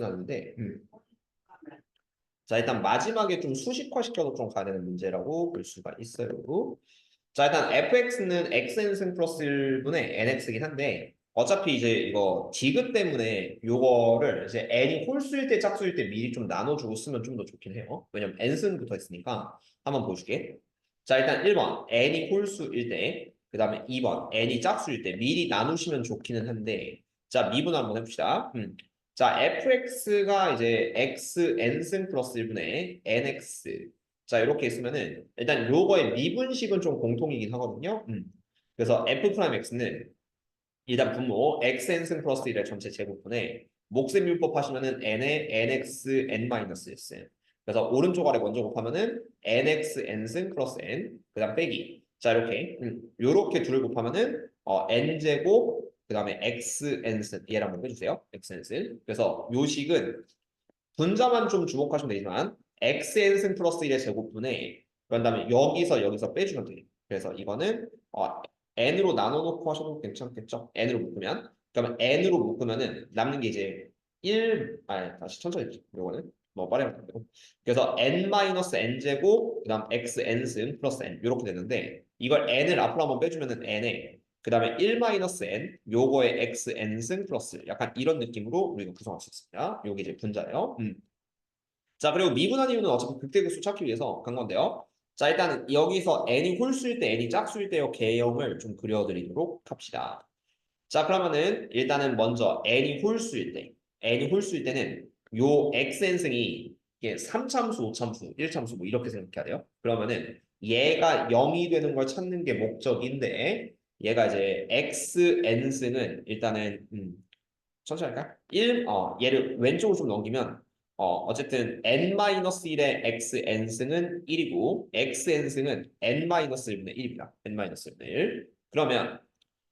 났는데 자 일단 마지막에 좀 수식화시켜서 좀 가야 되는 문제라고 볼 수가 있어요. 자 일단 fx는 xn승 플러스 1분의 nx이긴 한데 어차피 이제 이거 디귿 때문에 요거를 이제 n이 홀수일 때 짝수일 때 미리 좀 나눠주고 쓰면 좀 더 좋긴 해요. 왜냐면 n승 붙어 있으니까 한번 보여줄게. 자 일단 1번 n이 홀수일 때, 그 다음에 2번 n이 짝수일 때 미리 나누시면 좋기는 한데, 자 미분 한번 해봅시다. 자, fx가 이제 x n승 플러스 1분의 nx. 자, 이렇게 있으면은 일단 요거의 미분식은 좀 공통이긴 하거든요. 그래서 f 프라임 x는 일단 분모 x n승 플러스 1의 전체 제곱분에 몫의 율법 하시면은 n의 nx n 마이너스 1승. 그래서 오른쪽 아래 먼저 곱하면은 nx n승 플러스 n 그다음 빼기. 자, 이렇게 요렇게 둘을 곱하면은 n 제곱 그다음에 x n승 얘를 한번 빼주세요. x n승. 그래서 요 식은 분자만 좀 주목하시면 되지만 xn승 플러스 1의 제곱분에 그런 다음에 여기서 빼주면 돼요. 그래서 이거는 n으로 나눠놓고 하셔도 괜찮겠죠? n으로 묶으면 그러면 n으로 묶으면은 남는 게 이제 1 아니 다시 천천히 해주세요. 이거는 뭐 빠르게 안 되고 그래서 n-n 제곱 그다음 xn승 플러스 n 이렇게 되는데 이걸 n을 앞으로 한번 빼주면은 n에 그 다음에 1-n 요거의 xn승 플러스 약간 이런 느낌으로 우리가 구성할 수 있습니다. 요게 이제 분자예요. 자, 그리고 미분한 이유는 어차피 극대극수 찾기 위해서 간 건데요. 자, 일단 여기서 n이 홀수일 때, n이 짝수일 때의 개형을 좀 그려드리도록 합시다. 자, 그러면은 일단은 먼저 n이 홀수일 때는 요 xn승이 이게 3참수, 5참수, 1참수 뭐 이렇게 생각해야 돼요. 그러면은 얘가 0이 되는 걸 찾는 게 목적인데 얘가 이제 xn승은 일단은 천천히 할까? 얘를 왼쪽으로 좀 넘기면 어쨌든 n-1의 xn승은 1이고 xn승은 n-1분의 1입니다. n-1분의 1. 그러면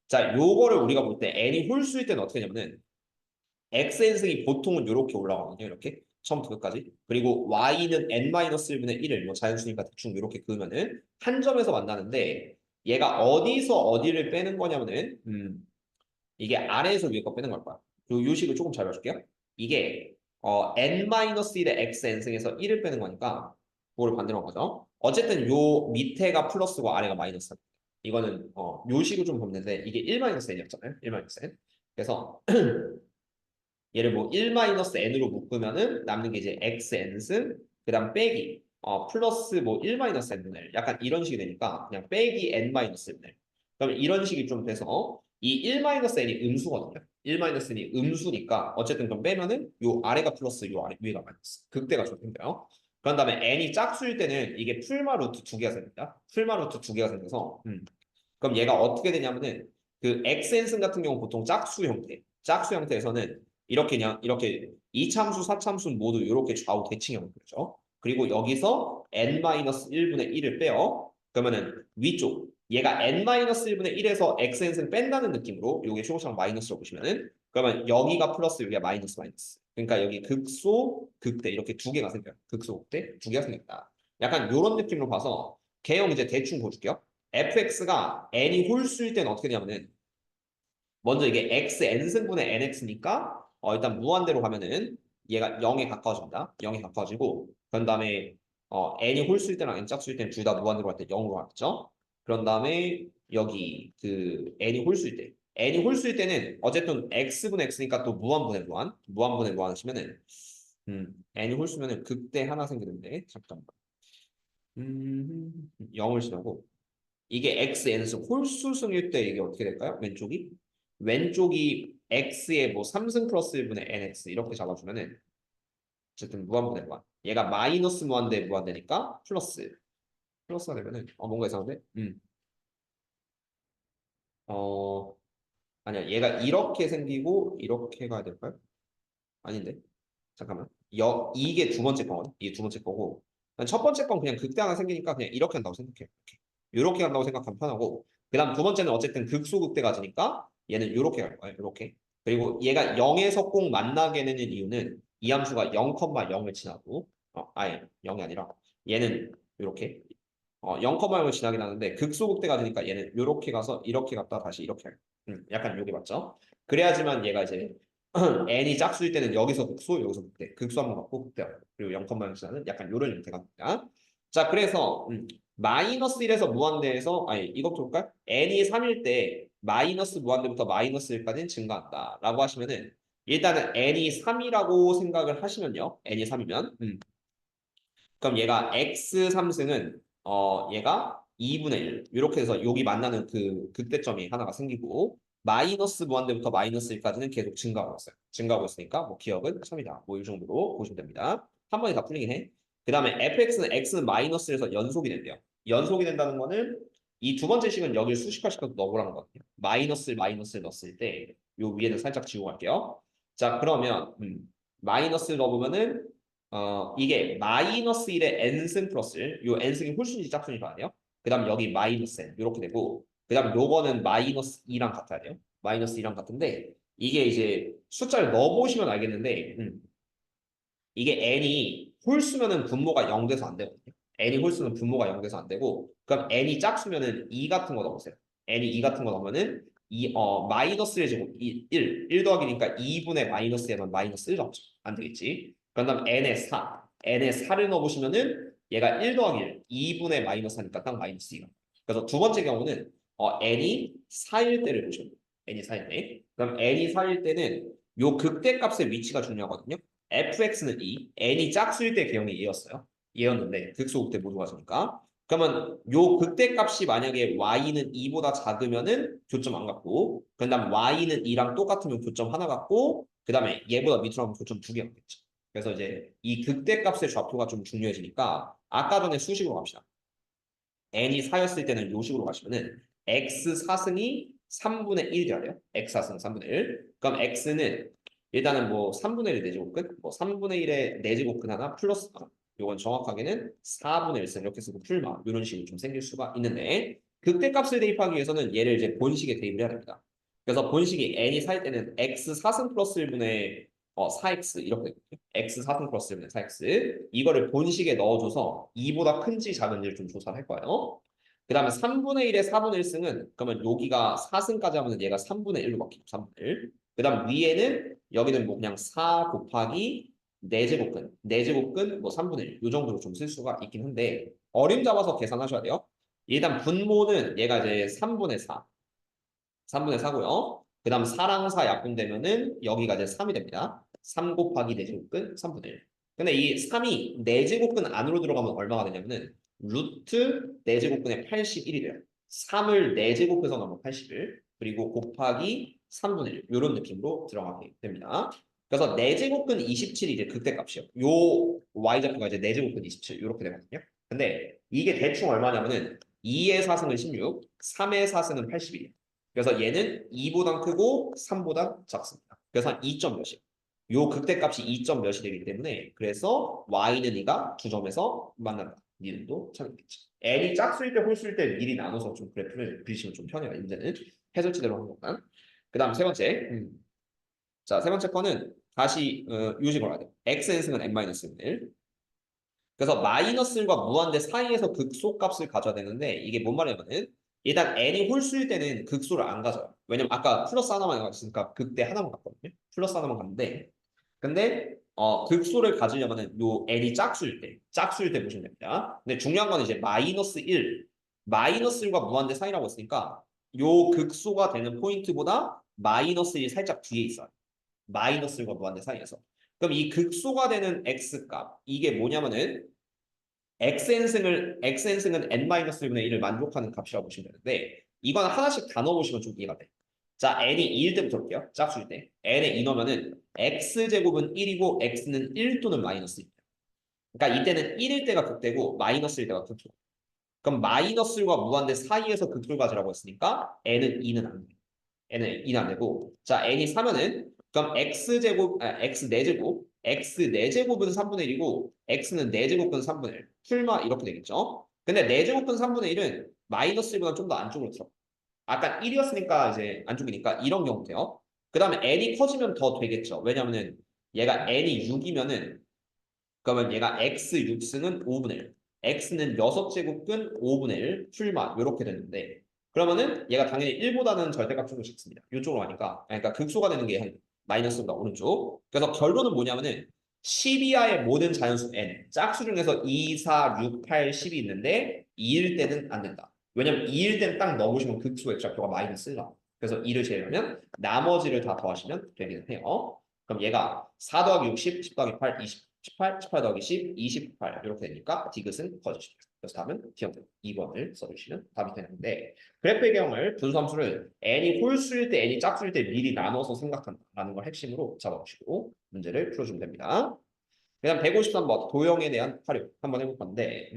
자, 요거를 우리가 볼 때 n이 홀수일 때는 어떻게 하냐면은 xn승이 보통은 이렇게 올라가거든요. 이렇게 처음부터 끝까지. 그리고 y는 n-1분의 1을 뭐 자연수니까 대충 이렇게 그으면은 한 점에서 만나는데 얘가 어디서 어디를 빼는 거냐면은 이게 아래에서 위에 거 빼는 걸 거야. 그리고 요 식을 조금 잘 봐줄게요. 이게 n-1의 xn승에서 1을 빼는 거니까 그거를 반대로 한 거죠. 어쨌든 요 밑에가 플러스고 아래가 마이너스. 이거는 요 식을 좀 보면 되는데 이게 1-n이었잖아요. 1-n. 그래서 얘를 뭐 1-n으로 묶으면은 남는 게 이제 xn승 그다음 빼기 플러스 뭐 1-n분의 1 약간 이런 식이 되니까 그냥 빼기 n-1분의 1 그러면 이런 식이 좀 돼서 이 1-n이 음수거든요. 1-n이 음수니까 어쨌든 그럼 빼면은 요 아래가 플러스 요 아래 위가 마이너스 극대가 좀 생겨요. 그런 다음에 n이 짝수일 때는 이게 풀마 루트 두 개가 생깁니다. 풀마 루트 두 개가 생겨서 그럼 얘가 어떻게 되냐면은 그 xn승 같은 경우 보통 짝수 형태에서는 이렇게 그냥 이렇게 이참수, 사참수는 모두 이렇게 좌우 대칭형을 그리죠. 그리고 여기서 n-1분의 1을 빼요. 그러면은 위쪽 얘가 n-1분의 1에서 xn승 뺀다는 느낌으로 요게 쇼우창 마이너스로 보시면은 그러면 여기가 플러스 여기가 마이너스 마이너스. 그러니까 여기 극소, 극대 이렇게 두 개가 생겨요. 극소, 극대 두 개가 생겼다. 약간 이런 느낌으로 봐서 개형 이제 대충 보여줄게요. fx가 n이 홀수일 때는 어떻게 되냐면은 먼저 이게 x n승분의 nx니까 일단 무한대로 가면은 얘가 0에 가까워집니다. 0에 가까워지고 그런 다음에 n이 홀수일 때랑 n 짝수일 때는 둘 다 무한대로 갈 때 0으로 가겠죠. 그런 다음에 여기 그 n이 홀수일 때는 어쨌든 x분의 x니까 또 무한분의 무한 하시면은 n이 홀수면은 극대 하나 생기는데 잠깐만 0을 지나고 이게 x, n승 홀수승일 때 이게 어떻게 될까요? 왼쪽이 x의 뭐 3승 플러스 1분의 nx 이렇게 잡아주면은 어쨌든 무한분의 무한. 얘가 마이너스 무한대 무한대니까 플러스가 되면은 뭔가 이상한데? 어 아니야 얘가 이렇게 생기고 이렇게 가야 될까요? 아닌데 잠깐만 이게 두 번째 거거든. 이게 두 번째 거고 첫 번째 건 그냥 극대 하나 생기니까 그냥 이렇게 한다고 생각해. 이렇게 간다고 생각하면 편하고 그다음 두 번째는 어쨌든 극소극대 가지니까 얘는 이렇게 갈 거예요. 이렇게. 그리고 얘가 0에서 꼭 만나게 되는 이유는 이 함수가 0,0을 지나고 아예 0이 아니라 얘는 이렇게 0,0을 지나긴 하는데 극소극대 가지니까 얘는 이렇게 가서 이렇게 갔다 다시 이렇게 할 약간 요게 맞죠? 그래야지만 얘가 이제 n이 짝수일 때는 여기서 극소, 여기서 극대. 극소 한번 갖고 극대하고. 그리고 0,0는 약간 이런 형태가 됩니다. 자, 그래서 마이너스 1에서 무한대에서 아니 이것도 볼까요? n이 3일 때 마이너스 무한대부터 마이너스 1까지는 증가한다. 라고 하시면은 일단은 n이 3이라고 생각을 하시면요. n이 3이면 그럼 얘가 x 3승은 얘가 2분의 1 이렇게 해서 여기 만나는 그 극대점이 하나가 생기고 마이너스 무한대부터 마이너스 1까지는 계속 증가하고 있어요. 증가하고 있으니까 뭐 기억은 3이다. 뭐 이 정도로 보시면 됩니다. 한 번에 다 풀리긴 해. 그 다음에 fx는 x는 마이너스에서 연속이 된대요. 연속이 된다는 거는 이 두 번째 식은 여기를 수식화시켜서 넣어보라는 거거든요. 마이너스를 넣었을 때 요 위에는 살짝 지우고 갈게요. 자 그러면 마이너스를 넣어보면은 이게 마이너스 1의 n승 플러스 1, 요 n승이 홀수인지 짝수인지 봐야 돼요. 그 다음 여기 마이너스 n, 이렇게 되고, 그 다음 요거는 마이너스 2랑 같아야 돼요. 마이너스 2랑 같은데, 이게 이제 숫자를 넣어보시면 알겠는데, 이게 n이 홀수면은 분모가 0 돼서 안 되거든요. n이 홀수는 분모가 0 돼서 안 되고, 그럼 n이 짝수면은 2 같은 거 넣으세요. n이 2 같은 거 넣으면은, 마이너스의 제곱, 1 더하기니까 2분의 마이너스에만 마이너스 1 넣죠. 안 되겠지. 그다음 n의 4, n의 4를 넣어보시면은 얘가 1 더하기 1, 2분의 마이너스 하니까 딱 마이너스 2가. 그래서 두 번째 경우는 n이 4일 때를 보시면 돼요. n이 4일 때. 그럼 n이 4일 때는 요 극대값의 위치가 중요하거든요. fx는 2, n이 짝수일 때 개형이 얘였어요. 얘였는데 극소 극대 모두 가져니까. 그러면 요 극대값이 만약에 y는 2보다 작으면은 교점 안 갖고, 그다음 y는 2랑 똑같으면 교점 하나 갖고, 그다음에 얘보다 밑으로 하면 교점 2개 갖겠죠. 그래서 이제 이 극대값의 좌표가 좀 중요해지니까 아까 전에 수식으로 갑시다. n이 4였을 때는 요 식으로 가시면은 x 4승이 3분의 1이 돼야 돼요. x 4승 3분의 1. 그럼 x는 일단은 뭐 3분의 1의 4제곱근, 뭐 3분의 1의 4제곱근 하나 플러스 하나. 요건 정확하게는 4분의 1승 이렇게 쓰고 풀마 이런 식으로 좀 생길 수가 있는데 극대값을 대입하기 위해서는 얘를 이제 본식에 대입을 해야 됩니다. 그래서 본식이 n이 4일 때는 x 4승 플러스 1분의 4x 이렇게 되거든요. x 4승 플러스 1분의 4x 이거를 본식에 넣어줘서 2보다 큰지 작은지를 좀 조사를 할 거예요. 그 다음에 3분의 1의 4분의 1승은 그러면 여기가 4승까지 하면 얘가 3분의 1로 바뀌고 3분의 1. 그 다음 위에는 여기는 뭐 그냥 4 곱하기 4제곱근 4제곱근 뭐 3분의 1. 이 정도로 좀 쓸 수가 있긴 한데 어림 잡아서 계산하셔야 돼요. 일단 분모는 얘가 이제 3분의 4. 3분의 4고요. 그 다음 4랑 4 약분되면은 여기가 이제 3이 됩니다. 3 곱하기 4제곱근 3분의 1. 근데 이 3이 4제곱근 안으로 들어가면 얼마가 되냐면은 루트 4제곱근의 81이 돼요. 3을 4제곱해서 넣으면 81. 그리고 곱하기 3분의 1. 이런 느낌으로 들어가게 됩니다. 그래서 4제곱근 27이 이제 극대값이에요. 요 y좌표가 이제 4제곱근 27 이렇게 되거든요. 근데 이게 대충 얼마냐면은 2의 4승은 16, 3의 4승은 81이에요. 그래서 얘는 2보다 크고 3보다 작습니다. 그래서 한 2점 몇이에요. 요 극대값이 2점 몇이 되기 때문에 그래서 y는 2가 두 점에서 만난다. 니은도 찾겠지. n이 짝수일 때 홀수일 때 미리 나눠서 좀 그래프를 그리시면 좀 편해요. 문제는 해설지대로 하는 것보다. 그 다음 세 번째. 자, 세 번째 거는 다시 요식으로 가야 돼요. xn승은 n-1. 그래서 마이너스 1과 무한대 사이에서 극소값을 가져야 되는데 이게 뭔 말이냐면은 일단 n이 홀수일 때는 극소를 안 가져요. 왜냐면 아까 플러스 하나만 갔으니까 극대 하나만 갔거든요. 플러스 하나만 갔는데 근데 극소를 가지려면은 요 n이 짝수일 때 보시면 됩니다. 근데 중요한 건 이제 마이너스 1, 마이너스 1과 무한대 사이라고 했으니까 요 극소가 되는 포인트보다 마이너스 1이 살짝 뒤에 있어요. 마이너스 1과 무한대 사이에서. 그럼 이 극소가 되는 x값 이게 뭐냐면은 xn승은 n-1분의 1을 만족하는 값이라고 보시면 되는데 이건 하나씩 다 넣어보시면 좀 이해가 돼. 자, n이 2일 때부터 볼게요. 짝수일 때. n에 2 넣으면은 x제곱은 1이고 x는 1 또는 마이너스 1이에요. 그러니까 이때는 1일 때가 극대고 마이너스일 때가 극소. 그럼 마이너스와 무한대 사이에서 극소를 가지라고 했으니까 n은 2는 안 돼. n은 2는 안 되고 자, n이 3면은 그럼 x 4제곱 x 4제곱은 3분의 1이고 x는 4제곱은 3분의 1 풀마 이렇게 되겠죠. 근데 4제곱은 3분의 1은 마이너스 1보다 좀 더 안쪽으로 들어. 아까 1이었으니까 이제 안쪽이니까 이런 경우 돼요. 그 다음에 n이 커지면 더 되겠죠. 왜냐면은 얘가 n이 6이면은 그러면 얘가 x 6승은 5분의 1 x는 6제곱근 5분의 1 풀마 이렇게 되는데 그러면은 얘가 당연히 1보다는 절대값 정도 작습니다. 이쪽으로 가니까 그러니까 극소가 되는 게 마이너스보다 오른쪽. 그래서 결론은 뭐냐면은 10 이하의 모든 자연수 n, 짝수 중에서 2, 4, 6, 8, 10이 있는데 2일 때는 안 된다. 왜냐면 2일 때는 딱 넣으시면 극수 X좌표가 마이너스 1 나와. 그래서 2를 제외하면 나머지를 다 더하시면 되기는 해요. 그럼 얘가 4 더하기 60, 10 더하기 8, 20, 18, 18 더하기 10, 28 이렇게 되니까 디귿은 거짓입니다. 그래서 답은 D형태 2번을 써주시면 답이 되는데 그래프의 경우를 분수함수를 n이 홀수일 때 n이 짝수일 때 미리 나눠서 생각한다라는 걸 핵심으로 잡아보시고 문제를 풀어주면 됩니다. 그다음 153번 도형에 대한 활용 한번 해볼 건데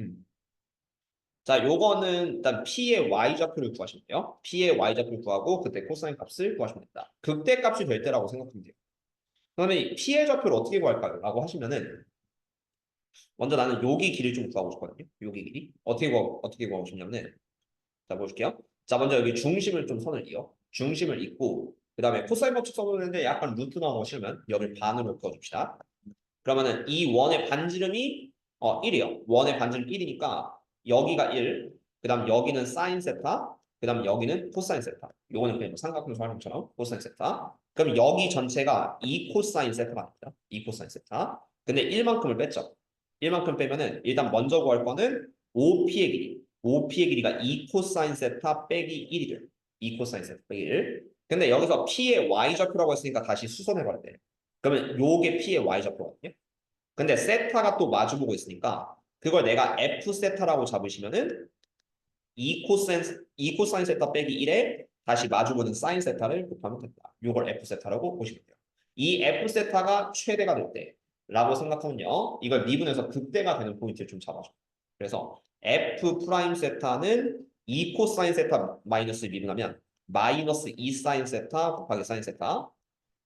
자, 요거는 일단 P의 Y좌표를 구하시면 돼요. P의 Y좌표를 구하고 그때 코사인 값을 구하시면 됩니다. 극대 값이 될 때라고 생각하면 돼요. 그러면 P의 좌표를 어떻게 구할까요? 라고 하시면은 먼저 나는 여기 길이를 좀 구하고 싶거든요. 여기 길이. 어떻게 구하고 싶냐면은 자, 보실게요. 자, 먼저 여기 중심을 좀 선을 이어. 중심을 잇고 그 다음에 코사인 법칙 써보는데 약간 루트 나오고 싫으면 여기를 반으로 그어줍시다. 그러면은 이 원의 반지름이 1이요. 원의 반지름 1이니까 여기가 1, 그 다음 여기는 사인 세타, 그 다음 여기는 코사인 세타. 요거는 그냥 뭐 삼각형수 활용처럼 코사인 세타. 그럼 여기 전체가 2 코사인 세타가 됩니다. 2 코사인 세타. 근데 1만큼을 뺐죠. 1만큼 빼면은 일단 먼저 구할 거는 OP의 길이. OP의 길이가 2 코사인 세타 빼기 1이 돼요. 2 코사인 세타 빼기 1. 근데 여기서 P의 Y좌표라고 했으니까 다시 수선해봐야 돼요. 그러면 요게 P의 Y좌표거든요. 근데 세타가 또 마주보고 있으니까 그걸 내가 F 세타라고 잡으시면은 2 코사인 세타 빼기 1에 다시 마주보는 사인 세타를 곱하면 된다. 이걸 F 세타라고 보시면 돼요. 이 F 세타가 최대가 될 때라고 생각하면요. 이걸 미분해서 극대가 되는 포인트를 좀 잡아줘. 그래서 F 프라임 세타는 2 코사인 세타 마이너스 미분하면 마이너스 2 사인 세타 곱하기 사인 세타.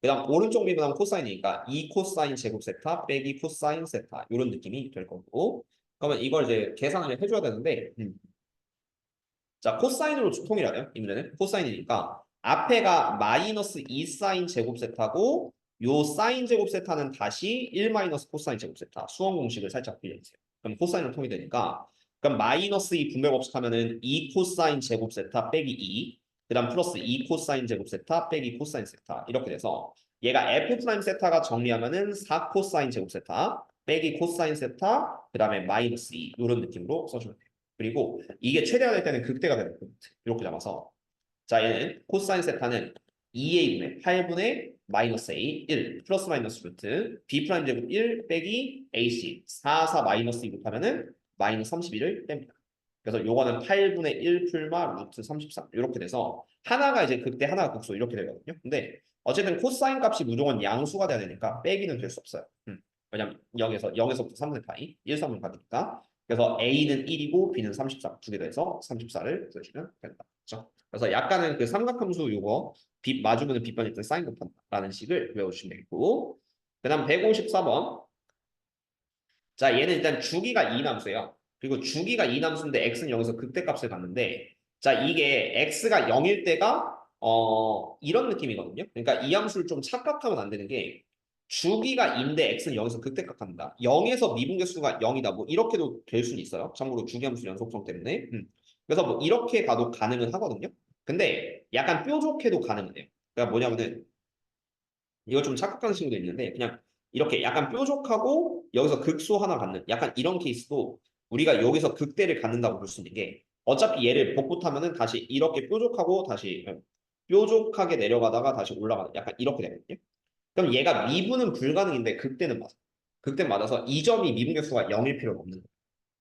그다음 오른쪽 미분하면 코사인이니까 2 코사인 제곱 세타 빼기 코사인 세타 이런 느낌이 될 거고 그러면 이걸 이제 계산을 해줘야 되는데 자 코사인으로 통일하래요 이 문제는 코사인이니까 앞에가 마이너스 2 사인 제곱 세타고 요 사인 제곱 세타는 다시 1 마이너스 코사인 제곱 세타 수원 공식을 살짝 빌려주세요. 그럼 코사인으로 통일되니까 그럼 마이너스 2 분배 법칙하면은 2 코사인 제곱 세타 빼기 2 그다음 플러스 2 코사인 제곱 세타 빼기 코사인 세타 이렇게 돼서 얘가 F 프라임 세타가 정리하면은 4 코사인 제곱 세타 빼기 코사인 세타 그다음에 마이너스 2 이런 느낌으로 써주면 돼요. 그리고 이게 최대가 될 때는 극대가 되는 포인트 이렇게 잡아서 자 얘는 코사인 세타는 2a분의 8분의 마이너스 a 1 플러스 마이너스 루트 b 프라임 제곱 1 빼기 ac 4 마이너스 2 곱하면은 마이너스 31을 뺍니다. 그래서 요거는 8분의 1 풀마 루트 33 이렇게 돼서 하나가 이제 극대 하나가 극소 이렇게 되거든요. 근데 어쨌든 코사인 값이 무조건 양수가 돼야 되니까 빼기는 될 수 없어요. 왜냐면 0에서부터 3분의 파이 1, 3분 받으니까 그래서 A는 1이고 B는 33 두 개 더해서 34를 쓰시면 된다. 그렇죠? 그래서 약간은 그 삼각함수 요거 빛 마주보는 빗변일 때 사인 곱한다라는 식을 외워주시면 되겠고 그 다음 154번 자 얘는 일단 주기가 2남수예요. 그리고 주기가 2남수인데 x는 여기서 극대값을 갖는데 자 이게 x가 0일 때가 이런 느낌이거든요. 그러니까 이 함수를 좀 착각하면 안 되는 게 주기가 2인데 x는 여기서 극대값 갖는다. 0에서 미분계수가 0이다. 뭐 이렇게도 될 수는 있어요. 참고로 주기함수 연속성 때문에. 그래서 뭐 이렇게 가도 가능은 하거든요. 근데 약간 뾰족해도 가능해요. 그러니까 뭐냐면은 이거 좀 착각하는 친구도 있는데 그냥 이렇게 약간 뾰족하고 여기서 극소 하나 갖는 약간 이런 케이스도 우리가 여기서 극대를 갖는다고 볼 수 있는 게 어차피 얘를 복붙하면은 다시 이렇게 뾰족하고 다시 뾰족하게 내려가다가 다시 올라가는 약간 이렇게 되거든요. 그럼 얘가 미분은 불가능인데 극대는 맞아. 극대 맞아서 이 점이 미분계수가 0일 필요가 없는 거예요.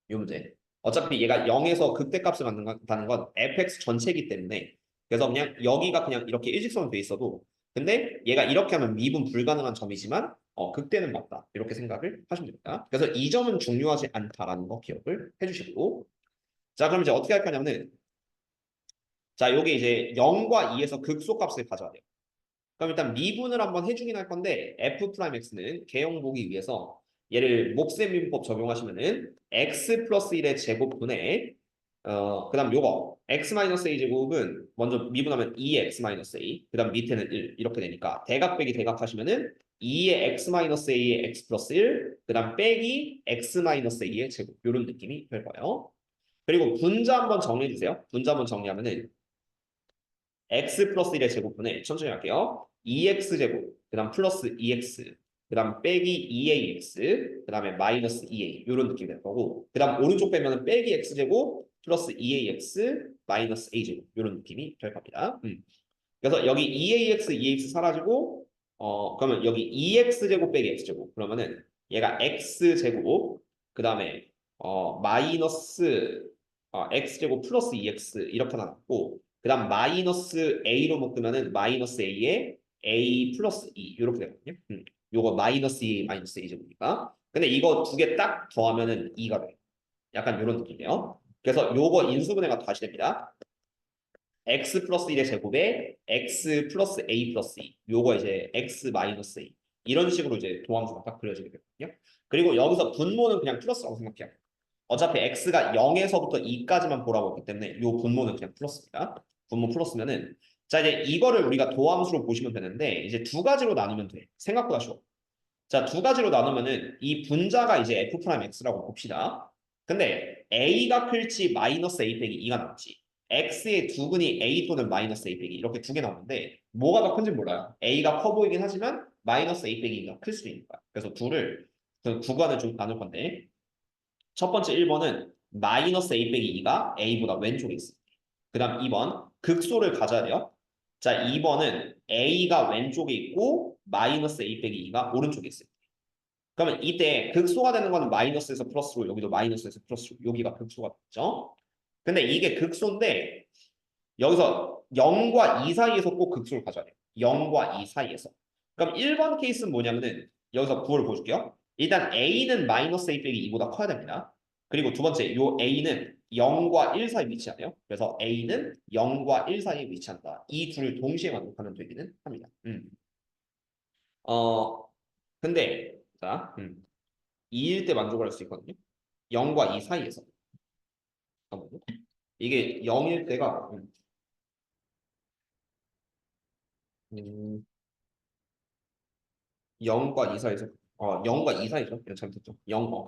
이 문제. 어차피 얘가 0에서 극대값을 갖는다는 건 fx 전체이기 때문에 그래서 그냥 여기가 그냥 이렇게 일직선으로 돼 있어도 근데 얘가 이렇게 하면 미분 불가능한 점이지만 극대는 맞다. 이렇게 생각을 하시면 됩니다. 그래서 이 점은 중요하지 않다라는 거 기억을 해주시고 자 그럼 이제 어떻게 할 거냐면은 자 요게 이제 0과 2에서 극소값을 가져야 돼요. 그럼 일단 미분을 한번 해주긴 할 건데 f 프라임 x는 개형 보기 위해서 얘를 목셈 미분법 적용하시면은 x 플러스 1의 제곱분의 그다음 요거 x 마이너스 a 제곱은 먼저 미분하면 2의 x 마이너스 a 그다음 밑에는 1 이렇게 되니까 대각 빼기 대각 하시면은 2의 x 마이너스 a의 x 플러스 1 그다음 빼기 x 마이너스 a의 제곱 이런 느낌이 될 거예요. 그리고 분자 한번 정리해 주세요. 분자 한번 정리하면은 x 플러스 1의 제곱분의 천천히 할게요. 2x 제곱 그 다음 플러스 EX, 그 다음 빼기 2AX, 그 다음에 마이너스 2A 이런 느낌이 될 거고 그 다음 오른쪽 빼면은 빼기 X제곱 플러스 2AX 마이너스 A제곱 이런 느낌이 될 겁니다. 그래서 여기 2AX, 2AX 사라지고 그러면 여기 2X제곱 빼기 X제곱 그러면은 얘가 X제곱 그 다음에 마이너스 X제곱 플러스 2X 이렇게 나왔고 그 다음 마이너스 A로 묶으면은 마이너스 A에 A 플러스 2 이렇게 되거든요. 요거 마이너스 2 마이너스 A 제곱이니까 근데 이거 두 개 딱 더하면은 2가 돼요. 약간 이런 느낌이에요. 그래서 요거 인수분해가 다시 됩니다. x 플러스 1의 제곱에 x 플러스 a 플러스 2 요거 이제 x 마이너스 a 이런 식으로 이제 도함수가 딱 그려지게 되거든요. 그리고 여기서 분모는 그냥 플러스라고 생각해요. 어차피 x가 0에서부터 2까지만 보라고 했기 때문에 요 분모는 그냥 플러스입니다. 분모 플러스면은 자 이제 이거를 우리가 도함수로 보시면 되는데 이제 두 가지로 나누면 돼. 생각보다 쉬워. 자, 두 가지로 나누면은 이 분자가 이제 f 프라임 x라고 봅시다. 근데 a가 클지 마이너스 a 빼기 2가 나올지 x의 두근이 a 또는 마이너스 a 빼기 이렇게 두 개 나오는데 뭐가 더 큰지 몰라요. a가 커 보이긴 하지만 마이너스 a 빼기 2가 클 수도 있는 거야. 그래서 둘을 그 구간을 좀 나눌 건데 첫 번째 1번은 마이너스 a 빼기 2가 a보다 왼쪽에 있습니다. 그 다음 2번 극소를 가져야 돼요. 자, 2번은 a가 왼쪽에 있고 마이너스 a 빼기 2가 오른쪽에 있어요. 그러면 이때 극소가 되는 거는 마이너스에서 플러스로 여기도 마이너스에서 플러스로 여기가 극소가 됐죠. 근데 이게 극소인데 여기서 0과 2 사이에서 꼭 극소를 가져야 돼요. 0과 2 사이에서. 그럼 1번 케이스는 뭐냐면은 여기서 구호를 보여줄게요. 일단 a는 마이너스 a 빼기 2보다 커야 됩니다. 그리고 두 번째 요 a는 0과 1 사이 위치하네요. 그래서 a는 0과 1 사이에 위치한다. 이 둘을 동시에 만족하면 되기는 합니다. 어 근데 자 2일 때 만족을 할 수 있거든요. 0과 2 사이에서. 잠깐만요. 이게 0일 때가 0과 2 사이에서 0과 2 사이죠. 이거 잘못했죠. 0,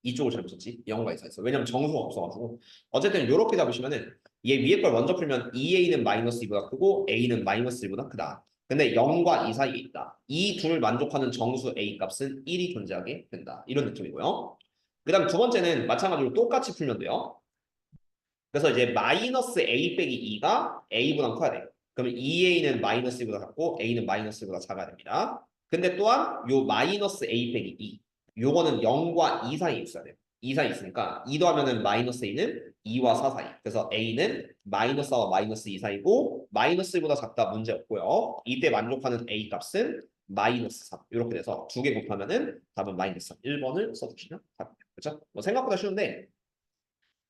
이쪽을 잘못 썼지. 0과 2 사이에서. 왜냐면 정수가 없어가지고. 어쨌든 이렇게 잡으시면은 얘 위에 걸 먼저 풀면 2a는 마이너스 2보다 크고 a는 마이너스 1보다 크다. 근데 0과 2 사이에 있다. 이 둘을 만족하는 정수 a 값은 1이 존재하게 된다. 이런 느낌이고요. 그 다음 두 번째는 마찬가지로 똑같이 풀면 돼요. 그래서 이제 마이너스 a 빼기 2가 a보다 커야 돼요. 그러면 2a는 마이너스 1보다 작고 a는 마이너스 1보다 작아야 됩니다. 근데 또한 요 마이너스 a 빼기 2 요거는 0과 2 사이에 있어야 돼요. 2 사이에 있으니까 2 더하면은 마이너스 a는 2와 4 사이. 그래서 a는 마이너스 4와 마이너스 2 사이고 마이너스 1보다 작다 문제 없고요. 이때 만족하는 a 값은 마이너스 3 이렇게 돼서 두 개 곱하면은 답은 마이너스 3. 1번을 써주시면 답입니다. 그렇죠? 뭐 생각보다 쉬운데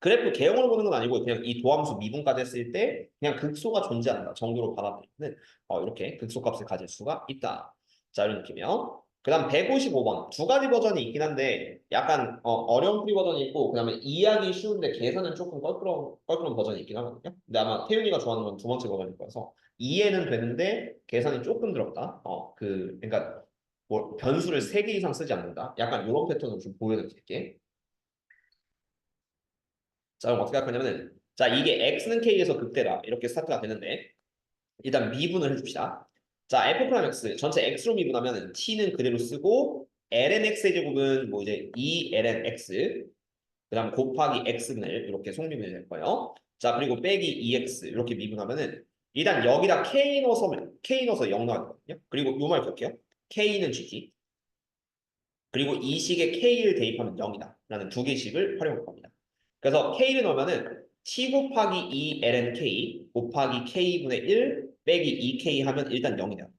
그래프 개형으로 보는 건 아니고 그냥 이 도함수 미분까지 했을 때 그냥 극소가 존재한다 정도로 받아들이면 이렇게 극소값을 가질 수가 있다. 자 이런 느낌이요. 그 다음 155번 두 가지 버전이 있긴 한데 약간 어려운 프리 버전이 있고 그 다음에 이해하기 쉬운데 계산은 조금 껄끄러운 버전이 있긴 하거든요. 근데 아마 태윤이가 좋아하는 건 두 번째 버전일 거여서 이해는 되는데 계산이 조금 들었다. 그러니까 뭐 변수를 3개 이상 쓰지 않는다. 약간 이런 패턴을 좀 보여드릴게. 자, 그럼 어떻게 할 거냐면은 자, 이게 x는 k에서 극대다. 이렇게 스타트가 되는데 일단 미분을 해줍시다. 자, f 프라임 x 전체 x로 미분하면은 t는 그대로 쓰고 ln x의 제곱은 뭐 이제 2ln x 그다음 곱하기 x분의 1 이렇게 속미분이 될 거예요. 자, 그리고 빼기 2x 이렇게 미분하면은 일단 여기다 k 넣어서 0 나올 거거든요. 그리고 요 말 볼게요. k는 gt 그리고 이 식에 k를 대입하면 0이다. 라는 두 개씩을 활용할 겁니다. 그래서 k를 넣으면은 t 곱하기 2 ln k 곱하기 k분의 1 빼기 2k 하면 일단 0이 돼요.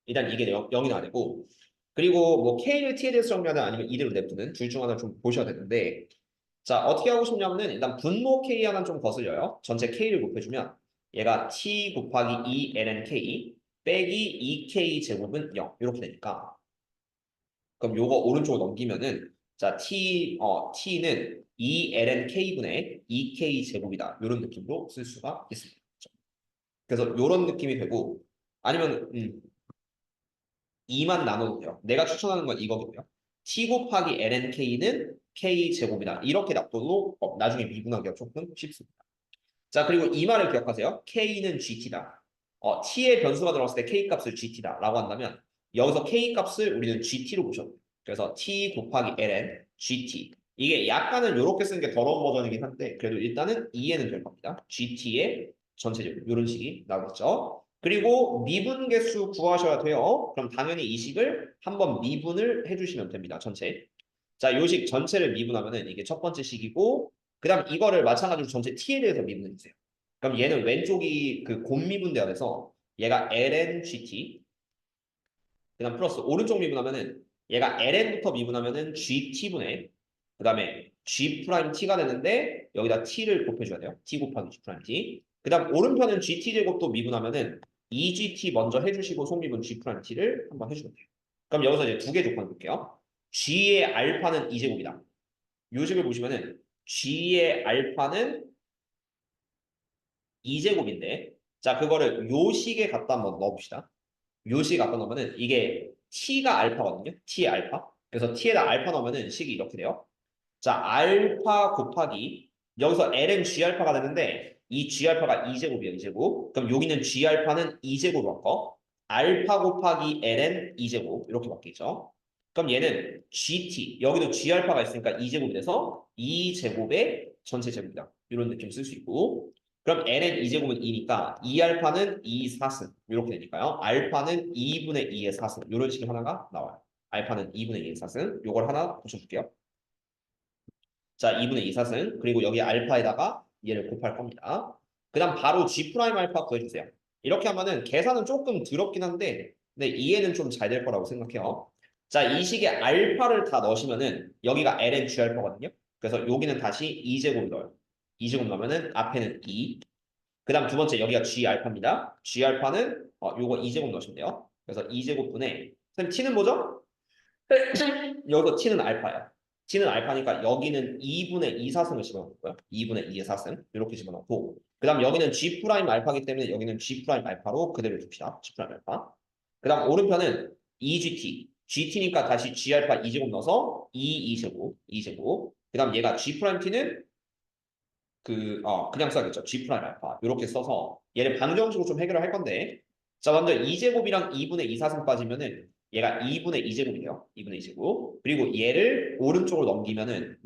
일단 이게 0이 나야 되고 그리고 뭐 k를 t에 대해서 정리하든 아니면 이대로 냅두는 둘 중 하나 좀 보셔야 되는데 자 어떻게 하고 싶냐면은 일단 분모 k 하나는 좀 거슬려요. 전체 k를 곱해주면 얘가 t 곱하기 2 ln k 빼기 2k 제곱은 0 이렇게 되니까 그럼 요거 오른쪽으로 넘기면은 자 t는 2ln k분의 2k 제곱이다. 이런 느낌으로 쓸 수가 있습니다. 그래서 이런 느낌이 되고 아니면 2만 나눠도 돼요. 내가 추천하는 건 이거거든요. t 곱하기 ln k는 k 제곱이다. 이렇게 놔둬도 나중에 미분하기가 조금 쉽습니다. 자 그리고 이 말을 기억하세요. k는 gt다. t의 변수가 들어갔을 때 k 값을 gt다 라고 한다면 여기서 k 값을 우리는 gt로 보셔도 돼요. 그래서 t 곱하기 ln gt. 이게 약간은 이렇게 쓰는 게 더러운 버전이긴 한데 그래도 일단은 이해는 될 겁니다. gt의 전체적으로 이런 식이 나오겠죠. 그리고 미분계수 구하셔야 돼요. 그럼 당연히 이 식을 한번 미분을 해주시면 됩니다. 전체. 자, 요 식 전체를 미분하면은 이게 첫 번째 식이고, 그다음 이거를 마찬가지로 전체 t에 대해서 미분해 주세요. 그럼 얘는 왼쪽이 그 곱미분돼야 돼서 얘가 ln gt, 그다음 플러스 오른쪽 미분하면은 얘가 ln부터 미분하면은 gt분의 그다음에 g 프라임 t가 되는데 여기다 t를 곱해줘야 돼요. t 곱하기 g 프라임 t. 그다음 오른편은 gt 제곱도 미분하면은 2gt 먼저 해주시고 속미분 g 프라임 t를 한번 해주면 돼요. 그럼 여기서 이제 두 개 조건 볼게요. g의 알파는 2제곱이다. 요 식을 보시면은 g의 알파는 2제곱인데 자 그거를 요 식에 갖다 한번 넣어봅시다. 요 식에 갖다 넣으면은 이게 t가 알파거든요. t의 알파. 그래서 t에다 알파 넣으면은 식이 이렇게 돼요. 자 알파 곱하기 여기서 ln g 알파가 되는데 이 g 알파가 2제곱이에요. 2제곱. 그럼 여기는 g 알파는 2제곱으로 바꿔. 알파 곱하기 ln 2제곱 이렇게 바뀌죠. 그럼 얘는 gt 여기도 g 알파가 있으니까 2제곱이 돼서 2제곱의 전체 제곱이다. 이런 느낌 쓸 수 있고 그럼 ln 2제곱은 2니까 2알파는 2 4승 이렇게 되니까요. 알파는 2분의 2의 4승 이런 식의 하나가 나와요. 알파는 2분의 2의 4승 요걸 하나 붙여줄게요. 자 2분의 2 4승 그리고 여기 알파에다가 얘를 곱할 겁니다. 그 다음 바로 g 프라임 알파 구해주세요. 이렇게 하면은 계산은 조금 더럽긴 한데 근데 이해는 좀 잘 될 거라고 생각해요. 자 이 식에 알파를 다 넣으시면은 여기가 ln g 알파거든요. 그래서 여기는 다시 2제곱 넣어요. 2제곱 넣으면은 앞에는 2 그 다음 두 번째 여기가 G 알파입니다. G 알파는 요거 2제곱 넣으시면 돼요. 그래서 2제곱분의 선생님 T는 뭐죠? 여기서 T는 알파야. T는 알파니까 여기는 2분의 2 사승을 집어넣을 거예요. 2분의 2의 사승 이렇게 집어넣고 그 다음 여기는 G 프라임 알파이기 때문에 여기는 G 프라임 알파로 그대로 둡시다. G 프라임 알파. 그 다음 오른편은 2GT. GT니까 다시 G 알파 2제곱 넣어서 2제곱. 2제곱. 그 다음 얘가 G 프라임 T는 그냥 써야겠죠. G 프라임 알파. 이렇게 써서 얘를 방정식으로 좀 해결을 할 건데 자, 먼저 2제곱이랑 2분의 2 사승 빠지면은 얘가 2분의 2제곱이에요. 2분의 2제곱. 그리고 얘를 오른쪽으로 넘기면은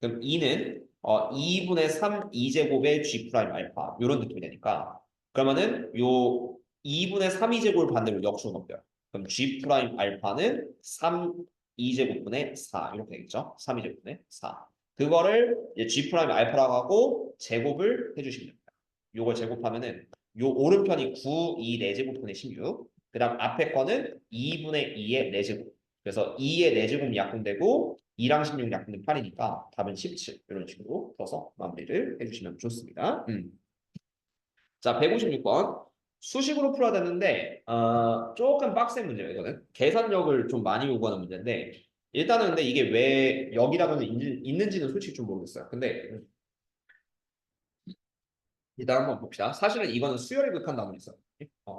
그럼 2는 2분의 3 2제곱의 G 프라임 알파. 이런 느낌이 되니까 그러면은 요 2분의 3 2제곱을 반대로 역수로 넘겨요. 그럼 G 프라임 알파는 3 2제곱분의 4 이렇게 되겠죠. 3 2제곱분의 4. 그거를 이제 G 프라임 알파라고 하고 제곱을 해주시면 됩니다. 요걸 제곱하면은 요 오른편이 9, 2, 4제곱분의 16. 그 다음 앞에 거는 2분의 2의 4제곱. 그래서 2의 4제곱 약분되고 2랑 16 약분된 8이니까 답은 17. 이런 식으로 써서 마무리를 해주시면 좋습니다. 자, 156번. 수식으로 풀어야 되는데 조금 빡센 문제예요. 이거는 계산력을 좀 많이 요구하는 문제인데 일단은 근데 이게 왜 여기라고 있는지는 솔직히 좀 모르겠어요. 근데 일단 한번 봅시다. 사실은 이거는 수열에 극한다고 있어요.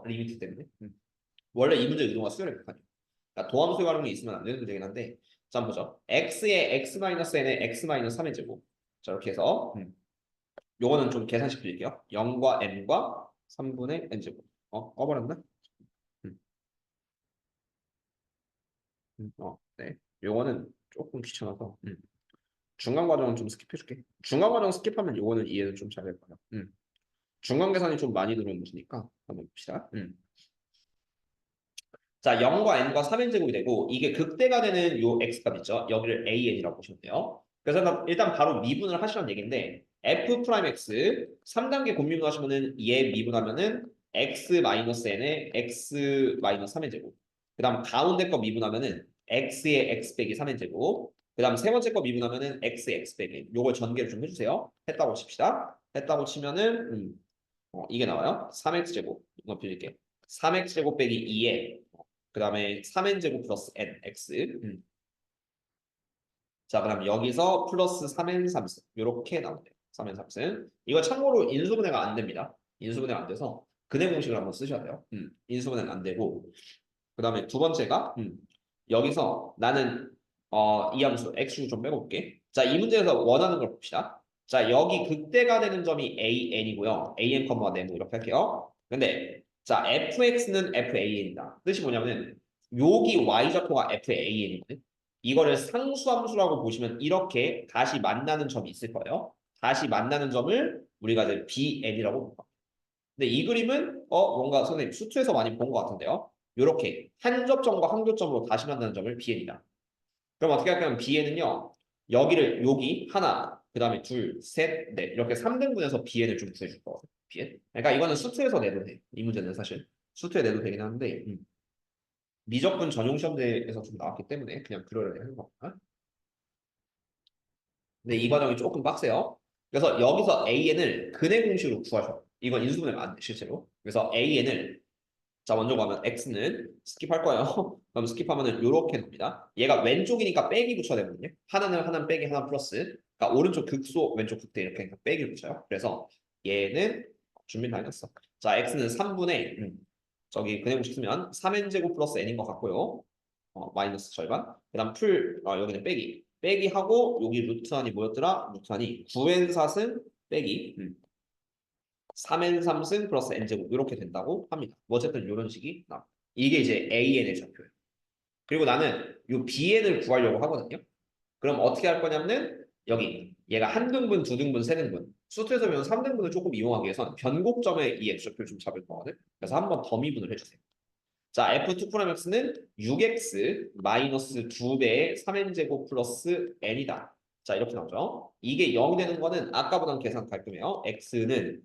리미트 때문에. 원래 이 문제 의도가 수열에 극한이에요. 그러니까 도함수 활용이 있으면 안 되는 문제긴 한데 자, 한번 보죠. x의 x-n의 x-3의 제곱. 자, 이렇게 해서 요거는 좀 계산식 드릴게요. 0과 n과 3분의 n제곱. 꺼버렸나? 음, 네. 요거는 조금 귀찮아서 중간 과정은 좀 스킵해줄게. 중간 과정 스킵하면 요거는 이해는 좀 잘 될 거예요. 중간 계산이 좀 많이 들어오는 것이니까 한번 봅시다. 자, 0과 n과 3n 제곱이 되고 이게 극대가 되는 요 x값 있죠? 여기를 an이라고 보시면 돼요. 그래서 일단 바로 미분을 하시라는 얘기인데 f 프라임 x 3단계 곱미분 하시면은 얘 미분하면은 x-n의 x-3n 제곱. 그다음 가운데 거 미분하면은 x의 x 빼기 3n 제곱. 그다음 세 번째 거 미분하면은 x 빼기. 요걸 전개를 좀 해주세요. 했다고 칩시다. 했다고 치면은 이게 나와요. 3x 제곱. 이거 빌릴게. 3x 제곱 빼기 2에 그 다음에 3n 제곱 플러스 n x 자 그럼 여기서 플러스 3n 3승 이렇게 나오네요. 3n 3승 이거 참고로 인수분해가 안 됩니다. 인수분해가 안 돼서 근해 공식을 한번 쓰셔야 돼요. 인수분해는 안 되고 그 다음에 두 번째가 여기서 나는 이 함수 x를 좀 빼볼게. 자 이 문제에서 원하는 걸 봅시다. 자 여기 극대가 되는 점이 an이고요. an, 네모 이렇게 할게요. 근데 자 fx는 fan이다. 뜻이 뭐냐면 여기 y좌표가 fan이거든. 이거를 상수함수라고 보시면 이렇게 다시 만나는 점이 있을 거예요. 다시 만나는 점을 우리가 이제 bn이라고 볼 거예요. 근데 이 그림은 뭔가 선생님 수투에서 많이 본 것 같은데요. 이렇게 한 접점과 한 교점으로 다시 만나는 점을 bn이다. 그럼 어떻게 할까요? bn은요. 여기를 여기 하나, 그 다음에 둘, 셋, 넷 이렇게 3등분해서 bn을 좀 구해줄 거거든요. bn. 그러니까 이거는 수투에서 내도 돼. 이 문제는 사실 수투에 내도 되긴 하는데 미적분 전용 시험대에서 좀 나왔기 때문에 그냥 그러려니 하는 겁니다. 근데 이 과정이 조금 빡세요. 그래서 여기서 an을 근의 공식으로 구하셔. 이건 인수분해가 안 돼, 실제로. 그래서 an을 자 먼저 가면 x는 스킵할 거예요. 그럼 스킵하면은 이렇게 됩니다. 얘가 왼쪽이니까 빼기 붙여야 되거든요. 하나는 빼기 하나 플러스. 그러니까 오른쪽 극소 왼쪽 극대 이렇게 그러니까 빼기를 붙여요. 그래서 얘는 준비 다 해놨어. 자 x는 3분의 저기 근의 공식 쓰면 3n제곱 플러스 n인 것 같고요. 마이너스 절반. 그다음 여기는 빼기 하고 여기 루트 안이 뭐였더라? 루트 안이 9n 4승 빼기 3n 3승 플러스 n제곱 이렇게 된다고 합니다. 뭐 어쨌든 이런 식이 나. 이게 이제 an의 좌표예요. 그리고 나는 이 bn을 구하려고 하거든요. 그럼 어떻게 할 거냐면은 여기 얘가 한 등분, 두 등분, 세 등분. 수트에서 배운 3등분을 조금 이용하기 위해서 변곡점에 이 x좌표를 좀 잡을 거거든. 그래서 한번 더미분을 해주세요. 자, f2'x는 6x 마이너스 2배의 3n제곱 플러스 n이다. 자, 이렇게 나오죠. 이게 0이 되는 거는 아까보다는 계산 깔끔해요. x는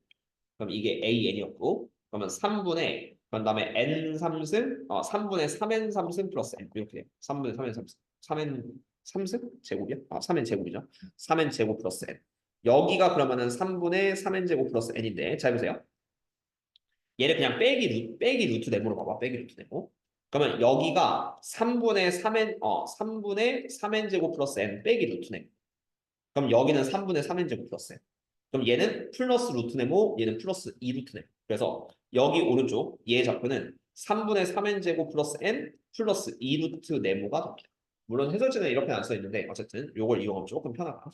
그럼 이게 an이었고 그러면 3분의 그다음에 n 3승 3분의 3n 3승 플러스 n 이렇게 돼요. 3분의 3n 3승 3n 3승 제곱이야? 3n 제곱이죠. 3n 제곱 플러스 n. 여기가 그러면은 3분의 3n 제곱 플러스 n인데 잘 보세요. 얘를 그냥 빼기 루트 네모로 봐봐. 빼기 루트 네모. 그러면 여기가 3분의 3n 제곱 플러스 n 빼기 루트 네모. 그럼 여기는 3분의 3n 제곱 플러스 n. 그럼 얘는 플러스 루트 네모, 얘는 플러스 2 루트 네모. 그래서 여기 오른쪽 얘의 좌표는 3분의 3n 제곱 플러스 n 플러스 2 루트 네모가 됩니다. 물론 해설지는 이렇게 안 써 있는데 어쨌든 이걸 이용하면 조금 편하다.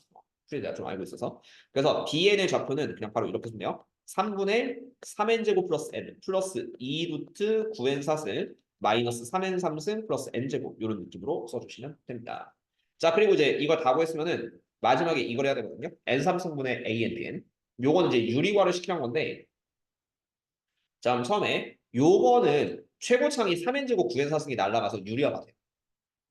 풀이 내가 좀 알고 있어서. 그래서 bn의 좌표는 그냥 바로 이렇게 쓰면 3분의 3n 제곱 플러스 n 플러스 2 루트 9n 4승 마이너스 3n 3승 플러스 n 제곱 이런 느낌으로 써주시면 됩니다. 자 그리고 이제 이걸 다 구했으면은 마지막에 이걸 해야 되거든요. n3승분의 an bn. 요건 이제 유리화를 시키는 건데 자 그럼 처음에 요거는 최고창이 3n제곱 9n 4승이 날라가서 유리화가 돼요.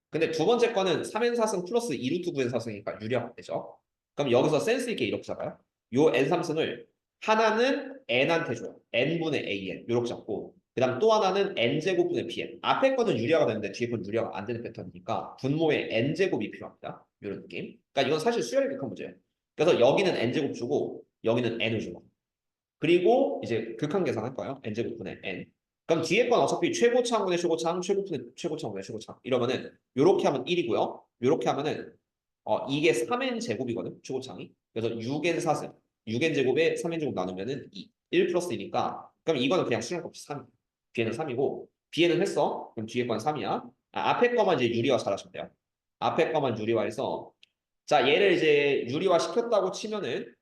근데 두 번째 거는 3n 4승 플러스 2 루트 9n 4승이니까 유리화가 되죠. 그럼 여기서 센스 있게 이렇게 잡아요. 요 n3승을 하나는 n한테 줘요. n분의 an 이렇게 잡고 그 다음 또 하나는 n제곱분의 bn. 앞에 거는 유리화가 되는데 뒤에 거는 유리화가 안 되는 패턴이니까 분모에 n제곱이 필요합니다. 이런 느낌. 그러니까 이건 사실 수열의 극한 문제예요. 그래서 여기는 n제곱 주고 여기는 n을 주고 그리고 이제 극한 계산할 거예요. n제곱분의 n. 그럼 뒤에 건 어차피 최고차항분의 최고차항, 최고분의 최고차항분의 최고차항. 이러면은 요렇게 하면 1이고요. 요렇게 하면은 이게 3n 제곱이거든. 최고차항이. 그래서 6n 4승. 6n 제곱에 3n 제곱 나누면은 2. 1 플러스 2니까 그럼 이거는 그냥 수렴값이 3. b는 3이고 b는 했어. 그럼 뒤에 건 3이야. 앞에 거만 이제 유리화 잘하시면 돼요. 앞에 거만 유리화해서 자 얘를 이제 유리화 시켰다고 치면은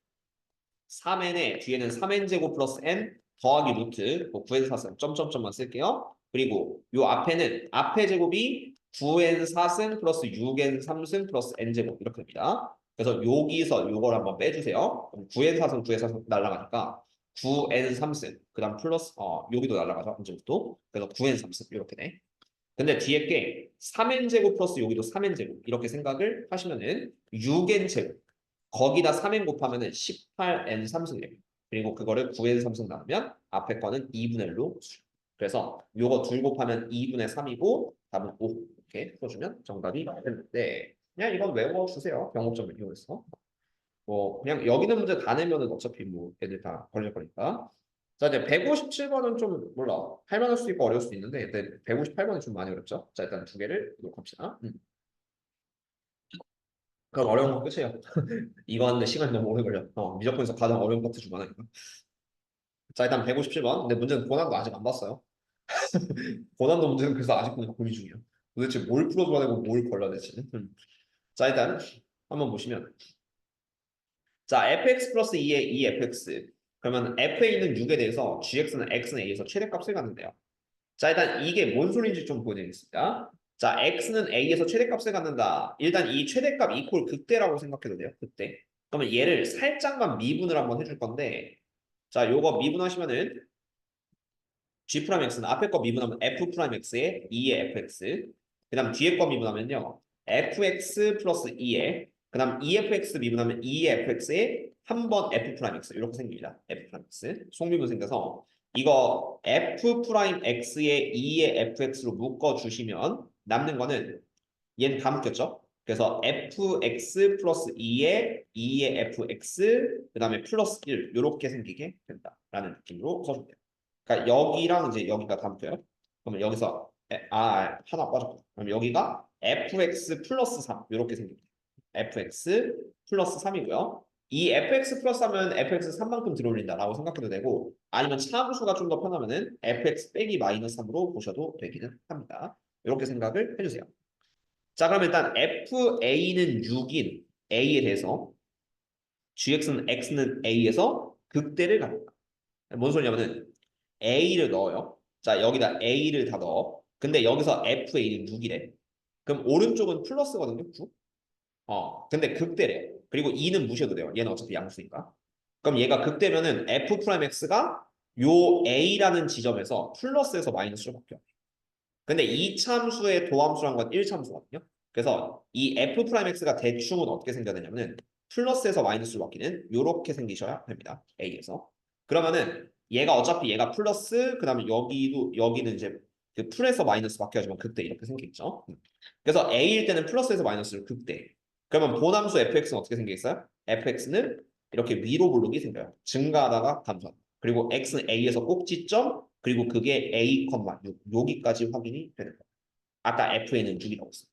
3n에 뒤에는 3n 제곱 플러스 n 더하기 루트 뭐 9n 4승 점점점만 쓸게요. 그리고 요 앞에는 앞에 제곱이 9n 4승 플러스 6n 3승 플러스 n 제곱 이렇게 됩니다. 그래서 여기서 요걸 한번 빼주세요. 9n 4승 9n 4승 날라가니까 9n 3승 그다음 플러스 여기도 날라가죠. 언제부터? 그래서 9n 3승 이렇게 돼. 근데 뒤에 게 3n 제곱 플러스 여기도 3n 제곱 이렇게 생각을 하시면은 6n 제곱 거기다 3n 곱하면은 18n 3승이에요. 그리고 그거를 9n 3승 나누면 앞에 거는 2분의 1로 그래서 요거 둘 곱하면 2분의 3이고 답은 5 이렇게 써주면 정답이 되는데 그냥 이건 외워주세요. 병법점을 이용해서 뭐 그냥 여기 있는 문제 다 내면은 어차피 뭐 애들 다 걸릴 거니까 자 이제 157번은 좀 몰라 할만할 수도 있고 어려울 수도 있는데 158번이 좀 많이 어렵죠. 자 일단 두 개를 녹합시다. 그럼 어려운 건 끝이에요. 이거 하는데 시간이 너무 오래 걸려. 미적분에서 가장 어려운 파트 중 하나니까. 자, 일단 157번. 근데 문제는 고난도 아직 안 봤어요. 고난도 문제는 그래서 아직도 고민 중이에요. 도대체 뭘 풀어줘야 되고 뭘 걸러야 되지? 자, 일단 한번 보시면. 자, fx 플러스 2의 2fx. 그러면 f에 있는 6에 대해서 gx는 x는 a에서 최대값을 갖는데요. 자, 일단 이게 뭔 소리인지 좀 보여드리겠습니다. 자, x는 a에서 최대값을 갖는다. 일단 이 최대값 이퀄 극대라고 생각해도 돼요. 극대. 그러면 얘를 살짝만 미분을 한번 해줄 건데, 자, 요거 미분하시면은 g 프라임 x는 앞에 거 미분하면 f 프라임 x에 2의 fx. 그다음 뒤에 거 미분하면요, fx 플러스 2에 그다음 2fx 미분하면 2의 fx에 한 번 f 프라임 x 이렇게 생깁니다. f 프라임 x 속미분 생겨서 이거 f 프라임 x에 2의 fx로 묶어 주시면 남는 거는 얘는 다 묶였죠. 그래서 fx 플러스 2의 fx 그다음에 플러스 1 이렇게 생기게 된다라는 느낌으로 써주면 돼요. 그러니까 여기랑 이제 여기가 다 묶여요. 그러면 여기서 하나 빠졌고 그럼 여기가 fx 플러스 3 이렇게 생깁니다. fx 플러스 3이고요. 이 fx 플러스 하면 fx 3만큼 들어올린다라고 생각해도 되고 아니면 차함수가 좀 더 편하면은 fx 빼기 마이너스 3으로 보셔도 되기는 합니다. 이렇게 생각을 해주세요. 자, 그럼 일단 FA는 6인 A에 대해서 GX는 X는 A에서 극대를 갖는다. 뭔 소리냐면은 A를 넣어요. 자, 여기다 A를 다 넣어. 근데 여기서 FA는 6이래. 그럼 오른쪽은 플러스거든요, 9. 근데 극대래. 그리고 2는 무시해도 돼요. 얘는 어차피 양수니까. 그럼 얘가 극대면은 F 프라임 X가 요 A라는 지점에서 플러스에서 마이너스로 바뀌어. 근데 이 참수의 도함수란 건 1참수거든요. 그래서 이 f 프라임 x가 대충은 어떻게 생겨야 되냐면은 플러스에서 마이너스로 바뀌는 이렇게 생기셔야 됩니다. a에서. 그러면은 얘가 어차피 얘가 플러스 그다음에 여기도 여기는 이제 그 풀에서 마이너스 바뀌어지면 극대 이렇게 생기겠죠. 그래서 a일 때는 플러스에서 마이너스를 극대. 그러면 본함수 fx는 어떻게 생기겠어요? fx는 이렇게 위로 블록이 생겨요. 증가하다가 감소한다. 그리고 x는 a에서 꼭지점 그리고 그게 a, 6 여기까지 확인이 되는 거예요. 아까 f는 6이라고 했어요.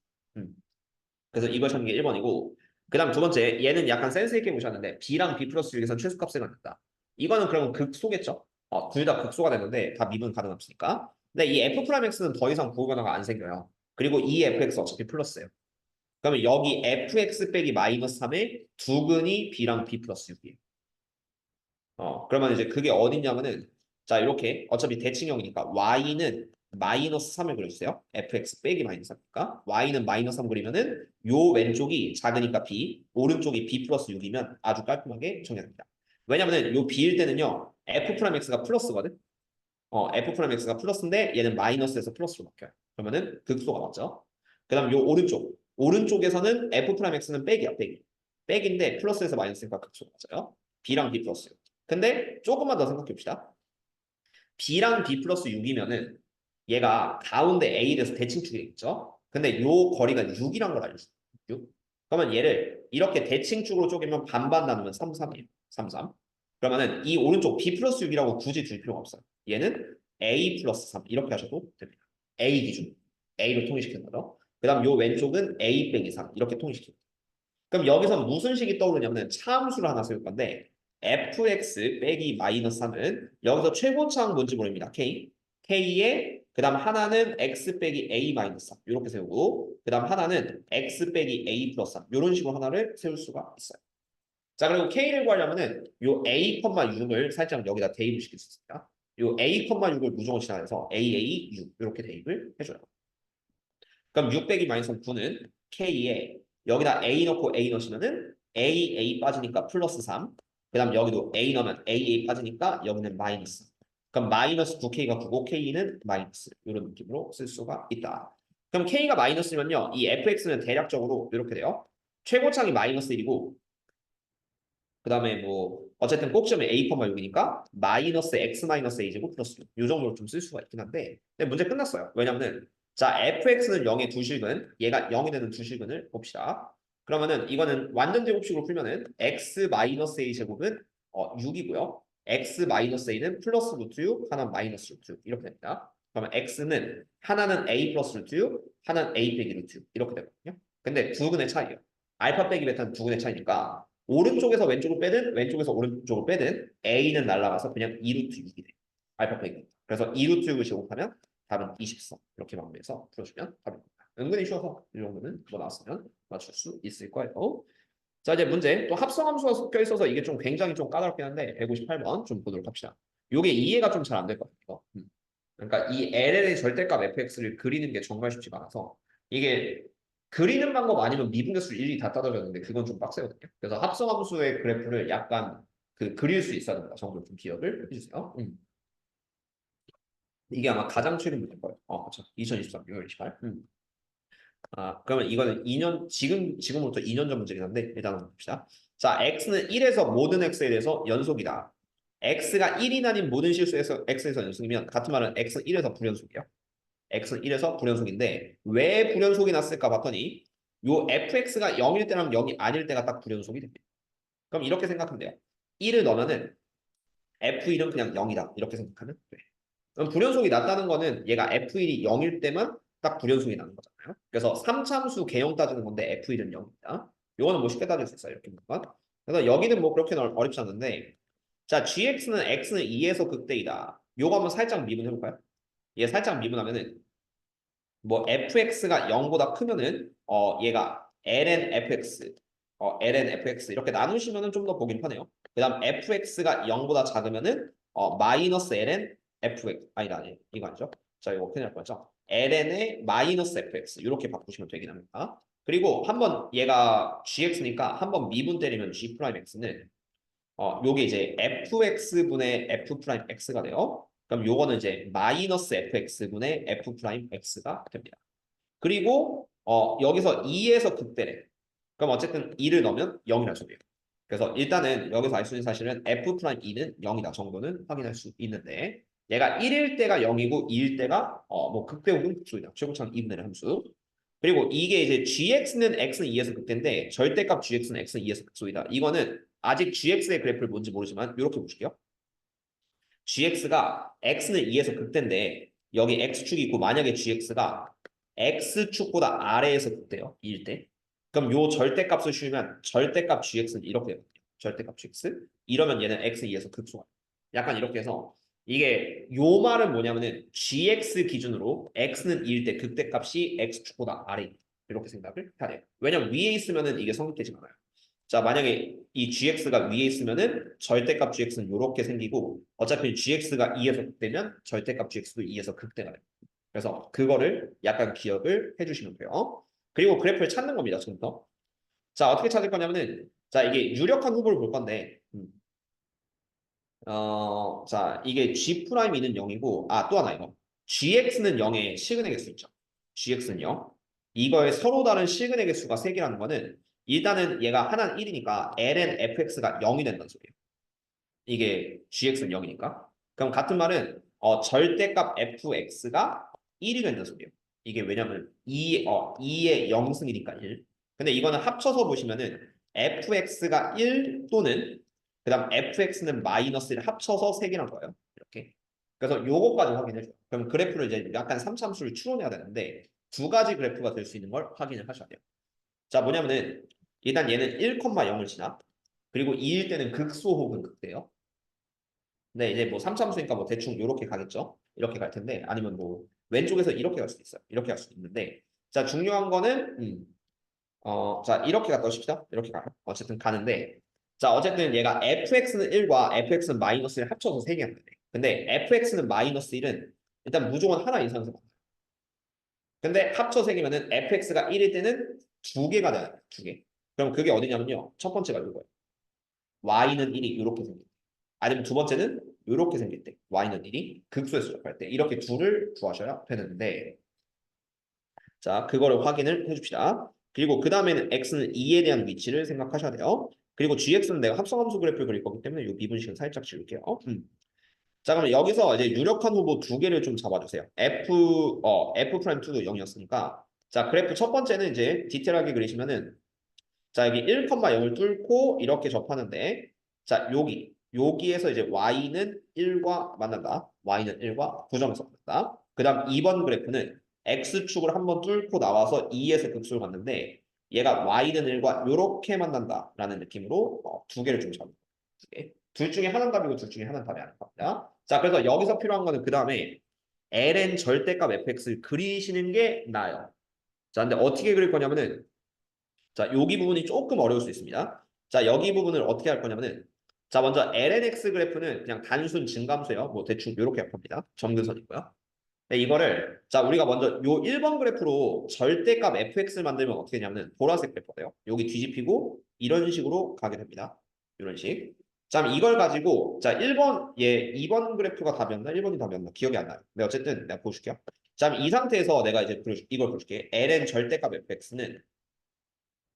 그래서 이걸 찾는 게 1번이고 그 다음 두 번째 얘는 약간 센스 있게 보셨는데 b랑 b 플러스 6에서 최소값을 갖는다. 이거는 그러면 극소겠죠? 둘 다 극소가 되는데 다 미분 가능합니까? 근데 이 f 프라임 x는 더 이상 부호 변화가 안 생겨요. 그리고 이 fx 어차피 플러스예요. 그러면 여기 fx 빼기 마이너스 3의 두근이 b랑 b 플러스 6이에요. 그러면 이제 그게 어딨냐면은 자 이렇게 어차피 대칭형이니까 y는 마이너스 3을 그려주세요. fx 빼기 마이너스 3이니까 y는 마이너스 3 그리면은 요 왼쪽이 작으니까 b, 오른쪽이 b 플러스 6이면 아주 깔끔하게 정리됩니다. 왜냐면은 요 b일 때는요 f 프라임 x가 플러스거든. f 프라임 x가 플러스인데 얘는 마이너스에서 플러스로 바뀌어요. 그러면은 극소가 맞죠. 그다음 요 오른쪽에서는 f 프라임 x는 빼기야 빼기. 빼기인데 플러스에서 마이너스니까 극소가 맞아요. b랑 b 플러스 6. 근데 조금만 더 생각해 봅시다. b랑 b 플러스 6이면은 얘가 가운데 a에서 대칭축이겠죠. 근데 요 거리가 6이란 걸 알려줘요. 6. 그러면 얘를 이렇게 대칭축으로 쪼개면 반반 나누면 3, 3이에요. 3, 3. 그러면은 이 오른쪽 b 플러스 6이라고 굳이 줄 필요가 없어요. 얘는 a 플러스 3 이렇게 하셔도 됩니다. a 기준. a로 통일시키는 거죠. 그 다음 요 왼쪽은 a 빼기 3 이렇게 통일시킵니다. 그럼 여기서 무슨 식이 떠오르냐면 차함수를 하나 세울 건데 fx 빼기 마이너스 3은 여기서 최고차항 뭔지 모릅니다. k. k에 그 다음 하나는 x 빼기 a 마이너스 3 이렇게 세우고 그 다음 하나는 x 빼기 a 플러스 3 이런 식으로 하나를 세울 수가 있어요. 자 그리고 k를 구하려면은 요 a, 6을 살짝 여기다 대입을 시킬 수 있습니다. 요 a, 6을 무조건 지나가서 a 6 이렇게 대입을 해줘요. 그럼 6 빼기 마이너스 3 9는 k에 여기다 a 넣고 a 넣으시면은 a 빠지니까 플러스 3. 그 다음 여기도 a 넣으면 a 빠지니까 여기는 마이너스. 그럼 마이너스 9k가 9고 k는 마이너스 이런 느낌으로 쓸 수가 있다. 그럼 k가 마이너스면요. 이 fx는 대략적으로 이렇게 돼요. 최고차항이 마이너스 1이고 그 다음에 뭐 어쨌든 꼭지점이 a, 6이니까 마이너스 x 마이너스 a 제곱 플러스 6. 이 정도로 좀 쓸 수가 있긴 한데 근데 문제 끝났어요. 왜냐면은 자 fx는 0의 두 실근 얘가 0이 되는 두 실근을 봅시다. 그러면은 이거는 완전 제곱식으로 풀면은 x 마이너스 a 제곱은 6이고요. x 마이너스 a는 플러스 루트 6 하나는 마이너스 루트 6 이렇게 됩니다. 그러면 x는 하나는 a 플러스 루트 6 하나는 a 빼기 루트 6 이렇게 되거든요. 근데 두 근의 차이예요. 알파 빼기 베타는 두 근의 차이니까 오른쪽에서 왼쪽을 빼든 왼쪽에서 오른쪽을 빼든 A는 날라가서 그냥 2루트 6이 돼. 알파 빼기. 그래서 2루트 6을 제곱하면 답은 24. 이렇게 마무리해서 풀어주면 답입니다. 은근히 쉬워서 이 정도는 뭐 나왔으면 맞출 수 있을 거예요. 자 이제 문제 또 합성함수가 섞여 있어서 이게 좀 굉장히 좀 까다롭긴 한데 158번 좀 보도록 합시다. 요게 이해가 좀 잘 안 될 것 같아요. 그러니까 이 LN의 절대값 fx를 그리는 게 정말 쉽지가 않아서 이게 그리는 방법 아니면 미분계수를 일일이 다 따져줬는데 그건 좀 빡세거든요. 그래서 합성함수의 그래프를 약간 그 그릴 수 있어야 된다 정도 좀 기억을 해주세요. 이게 아마 가장 최근 문제일 거예요. 그렇죠. 2023, 6월 28. 그러면 이거는 2년, 지금부터 2년 전 문제긴 한데, 일단 한번 봅시다. 자, x는 1에서 모든 x에 대해서 연속이다. x가 1이 아닌 모든 실수에서 x에서 연속이면, 같은 말은 x는 1에서 불연속이에요. x는 1에서 불연속인데, 왜 불연속이 났을까 봤더니, 요 fx가 0일 때랑 0이 아닐 때가 딱 불연속이 됩니다. 그럼 이렇게 생각하면 돼요. 1을 넣으면은 f1은 그냥 0이다. 이렇게 생각하면 돼. 그럼 불연속이 낮다는 거는 얘가 F1이 0일 때만 딱 불연속이 나는 거잖아요. 그래서 3참수 개형 따지는 건데 F1은 0입니다. 요거는 뭐 쉽게 따질 수 있어요. 이렇게 보면. 그래서 여기는 뭐 그렇게 어렵지 않은데 자, GX는 X는 2에서 극대이다. 요거 한번 살짝 미분해볼까요? 얘 살짝 미분하면은 뭐 fx가 0보다 크면은 얘가 ln fx ln fx 이렇게 나누시면은 좀 더 보긴 편해요. 그다음 fx가 0보다 작으면은 마이너스 ln fx 아니 이거 아니죠? 자 이거 큰일 날 뻔했죠. ln의 마이너스 fx 이렇게 바꾸시면 되긴 합니다. 그리고 한번 얘가 gx니까 한번 미분 때리면 g 프라임 x는 요게 이제 fx분의 f 프라임 x가 돼요. 그럼 요거는 이제 마이너스 fx분의 f 프라임 x가 됩니다. 그리고 여기서 2에서 극대래. 그럼 어쨌든 2를 넣으면 0이라 소리예요. 그래서 일단은 여기서 알 수 있는 사실은 f 프라임 2는 0이다 정도는 확인할 수 있는데 얘가 1일 때가 0이고 2일 때가 뭐 극대 혹은 극소이다. 최고차는 2분의 1 함수. 그리고 이게 이제 gx는 x는 2에서 극대인데 절대값 gx는 x는 2에서 극소이다. 이거는 아직 gx의 그래프를 뭔지 모르지만 이렇게 보실게요. gx가 x는 2에서 극대인데 여기 x축이 있고 만약에 gx가 x축보다 아래에서 극대요. 2일 때. 그럼 요 절대값을 씌우면 절대값 gx는 이렇게 돼요. 절대값 gx. 이러면 얘는 x 2에서 극소가. 약간 이렇게 해서 이게 요 말은 뭐냐면은 gx 기준으로 x는 2일 때 극대값이 x축보다 아래. 이렇게 생각을 해야 돼요. 왜냐면 위에 있으면은 이게 성립되지 않아요. 자, 만약에 이 gx가 위에 있으면은 절대값 gx는 이렇게 생기고 어차피 gx가 2에서 극대면 절대값 gx도 2에서 극대가 돼요. 그래서 그거를 약간 기억을 해주시면 돼요. 그리고 그래프를 찾는 겁니다. 지금부터. 자, 어떻게 찾을 거냐면은 자, 이게 유력한 후보를 볼 건데 자, 이게 g 프라임2는 0이고 또 하나 이거. gx는 0의 시그널 개수 있죠. gx는 0. 이거의 서로 다른 시그널 개수가 3개라는 거는 일단은 얘가 하나는 1이니까 ln fx가 0이 된다는 소리예요. 이게 gx는 0이니까. 그럼 같은 말은 절대값 fx가 1이 된다는 소리예요. 이게 왜냐면 2의 0승이니까 1. 근데 이거는 합쳐서 보시면은 fx가 1 또는 그다음 fx는 마이너스 1 합쳐서 3개란 거예요. 이렇게. 그래서 요거까지 확인해줘요. 그럼 그래프를 이제 약간 3참수를 추론해야 되는데 두 가지 그래프가 될 수 있는 걸 확인을 하셔야 돼요. 자, 뭐냐면은 일단 얘는 1,0을 지나. 그리고 2일 때는 극소 혹은 극대요. 네, 이제 뭐 3참수니까 뭐 대충 이렇게 가겠죠. 이렇게 갈 텐데 아니면 뭐 왼쪽에서 이렇게 갈 수도 있어요. 이렇게 갈 수도 있는데 자, 중요한 거는 자, 이렇게 갔다 오십시다. 이렇게 가요. 어쨌든 가는데 자, 어쨌든 얘가 fx는 1과 fx는 마이너스 1 합쳐서 3개 하는데 근데 fx는 마이너스 1은 일단 무조건 하나 이상에서 만나요. 근데 합쳐 3개면은 fx가 1일 때는 2개가 돼요. 2개. 그럼 그게 어디냐면요. 첫 번째가 이거예요. y는 1이 이렇게 생길 때. 아니면 두 번째는 이렇게 생길 때. y는 1이 극소에서 접할 때. 이렇게 둘을 구하셔야 되는데 자, 그거를 확인을 해줍시다. 그리고 그 다음에는 x는 2에 대한 위치를 생각하셔야 돼요. 그리고 gx는 내가 합성함수 그래프를 그릴 거기 때문에 이 미분식은 살짝 지울게요. 자, 그럼 여기서 이제 유력한 후보 두 개를 좀 잡아주세요. f 프라임 2도 0이었으니까. 자, 그래프 첫 번째는 이제 디테일하게 그리시면은 자, 여기 1,0을 뚫고 이렇게 접하는데 자, 여기에서 이제 y는 1과 만난다. y는 1과 9점에서 만난다. 그 다음 2번 그래프는 x축을 한번 뚫고 나와서 2에서 극소를 갔는데 얘가 y는 1과 이렇게 만난다라는 느낌으로 두 개를 좀 잡는 두 개. 둘 중에 하나는 답이고 둘 중에 하나는 답이 아닐 겁니다. 자, 그래서 여기서 필요한 거는 그 다음에 ln 절대값 fx를 그리시는 게 나아요. 자, 근데 어떻게 그릴 거냐면은 자, 여기 부분이 조금 어려울 수 있습니다. 자, 여기 부분을 어떻게 할 거냐면은 자, 먼저 lnx 그래프는 그냥 단순 증감수예요. 뭐 대충 이렇게 합니다. 점근선이고요. 네, 이거를 자 우리가 먼저 요 1번 그래프로 절대값 fx를 만들면 어떻게 되냐면 보라색 그래프가 돼요. 여기 뒤집히고 이런 식으로 가게 됩니다. 이런 식. 자 그럼 이걸 가지고 자 1번 2번 그래프가 답이었나? 1번이 답이었나? 기억이 안 나요. 근데 어쨌든 내가 보여줄게요. 자 그럼 이 상태에서 내가 이제 이걸 보여줄게. ln 절대값 fx는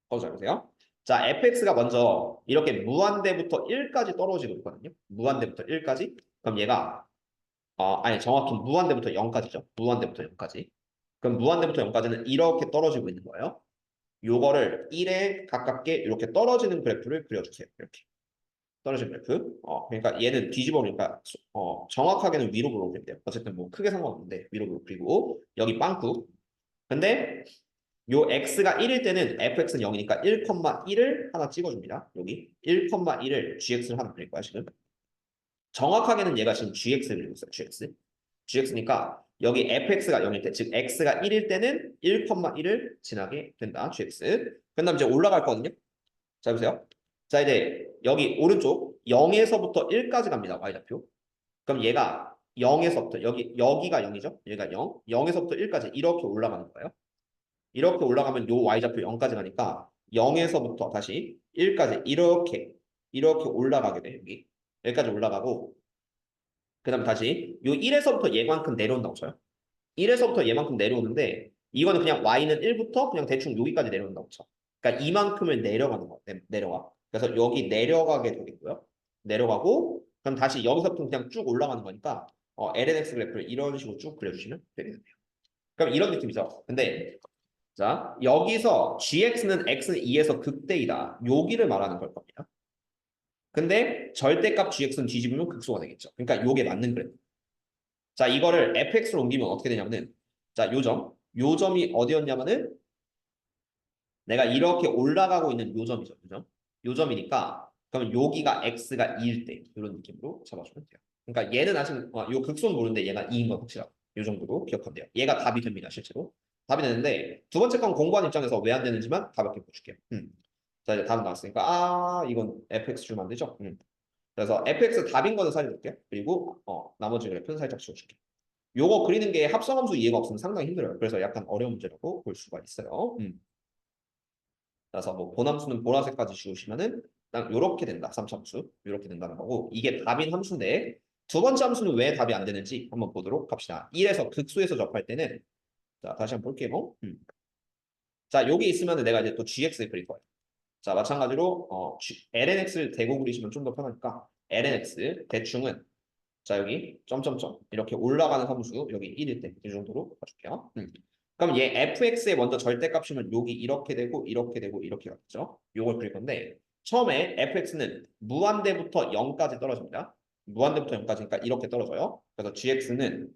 거기서 보세요. 자 fx가 먼저 이렇게 무한대부터 1까지 떨어지고 있거든요. 무한대부터 1까지. 그럼 얘가 아니 정확히 무한대부터 0까지죠. 무한대부터 0까지. 그럼 무한대부터 0까지는 이렇게 떨어지고 있는 거예요. 요거를 1에 가깝게 이렇게 떨어지는 그래프를 그려주세요. 이렇게 떨어지는 그래프. 그러니까 얘는 뒤집어 보니까 정확하게는 위로 그리면 돼요. 어쨌든 뭐 크게 상관없는데 위로 그리고 여기 빵꾸. 근데 요 x가 1일 때는 fx는 0이니까 1,1을 하나 찍어줍니다. 여기 1,1을 gx를 하나 그릴 거야 지금. 정확하게는 얘가 지금 gx를 그리고 있어요. gx니까 여기 fx가 0일 때, 즉 x가 1일 때는 1,1을 지나게 된다. gx. 그다음 이제 올라갈 거거든요. 자 보세요. 자 이제 여기 오른쪽 0에서부터 1까지 갑니다. y좌표. 그럼 얘가 0에서부터 여기가 0이죠. 여기가 0. 0에서부터 1까지 이렇게 올라가는 거예요. 이렇게 올라가면 요 y좌표 0까지 가니까 0에서부터 다시 1까지 이렇게 올라가게 돼. 여기까지 올라가고 그다음 다시 요 1에서부터 얘만큼 내려온다고 쳐요. 1에서부터 얘만큼 내려오는데 이거는 그냥 y는 1부터 그냥 대충 여기까지 내려온다고 쳐. 그러니까 이만큼을 내려가는 거 내려와. 그래서 여기 내려가게 되겠고요. 내려가고 그럼 다시 여기서부터 그냥 쭉 올라가는 거니까 LNX 그래프를 이런 식으로 쭉 그려주시면 되겠네요. 그럼 이런 느낌이죠. 근데 자 여기서 gx는 x는 2에서 극대이다. 여기를 말하는 걸 겁니다. 근데 절대값 gx는 뒤집으면 극소가 되겠죠. 그러니까 요게 맞는 그래프. 자, 이거를 fx로 옮기면 어떻게 되냐면은 자, 요 점이 어디였냐면은 내가 이렇게 올라가고 있는 요 점이죠. 그죠? 요 점이니까 그러면 여기가 x가 2일 때 이런 느낌으로 잡아주면 돼요. 그러니까 얘는 아직 요 극소는 모르는데 얘가 2인 건 확실하고 요 정도로 기억하면 돼요. 얘가 답이 됩니다. 실제로. 답이 되는데 두 번째 건 공부하는 입장에서 왜 안 되는지만 가볍게 보여줄게요. 자, 이제 답 나왔으니까 이건 fx 주면 안 되죠? 그래서 fx 답인 거는 살려줄게요. 그리고 나머지 그래프는 살짝 지워줄게요. 요거 그리는 게 합성함수 이해가 없으면 상당히 힘들어요. 그래서 약간 어려운 문제라고 볼 수가 있어요. 그래서 뭐 본함수는 보라색까지 지우시면은 딱 요렇게 된다. 3차함수. 요렇게 된다는 거고 이게 답인 함수인데 두 번째 함수는 왜 답이 안 되는지 한번 보도록 합시다. 1에서 극소에서 접할 때는 자 다시 한번 볼게요. 자 여기 있으면 내가 이제 또 gx를 그릴 거예요. 자 마찬가지로 lnx를 대고 그리시면 좀 더 편하니까 lnx 대충은 자 여기 점점점 이렇게 올라가는 함수 여기 1일 때 이 정도로 봐줄게요. 그럼 얘 fx의 먼저 절대값이면 여기 이렇게 되고 이렇게 되고 이렇게 가겠죠. 요걸 그릴 건데 처음에 fx는 무한대부터 0까지 떨어집니다. 무한대부터 0까지니까 이렇게 떨어져요. 그래서 gx는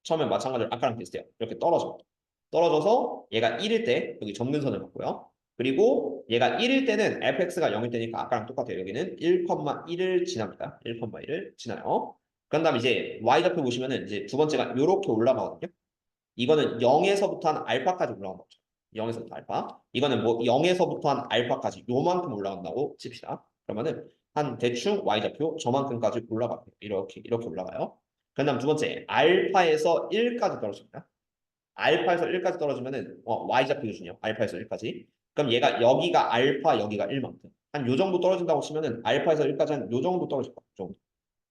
처음에 마찬가지로 아까랑 비슷해요. 이렇게 떨어져서 얘가 1일 때 여기 점근선을 갖고요. 그리고 얘가 1일 때는 fx가 0일 때니까 아까랑 똑같아요. 여기는 1,1을 지납니다. 1,1을 지나요. 그런 다음에 이제 y좌표 보시면은 이제 두 번째가 이렇게 올라가거든요. 이거는 0에서부터 한 알파까지 올라가는 거죠. 0에서부터 알파. 이거는 뭐 0에서부터 한 알파까지 요만큼 올라간다고 칩시다. 그러면은 한 대충 y좌표 저만큼까지 올라가요. 이렇게 올라가요. 그다음 두 번째 알파에서 1까지 떨어집니다. 알파에서 1까지 떨어지면은 y좌표 기준이요. 알파에서 1까지. 그럼 얘가 여기가 알파 여기가 1만큼. 한 요 정도 떨어진다고 치면은 알파에서 1까지 한 요 정도 떨어질 거예요.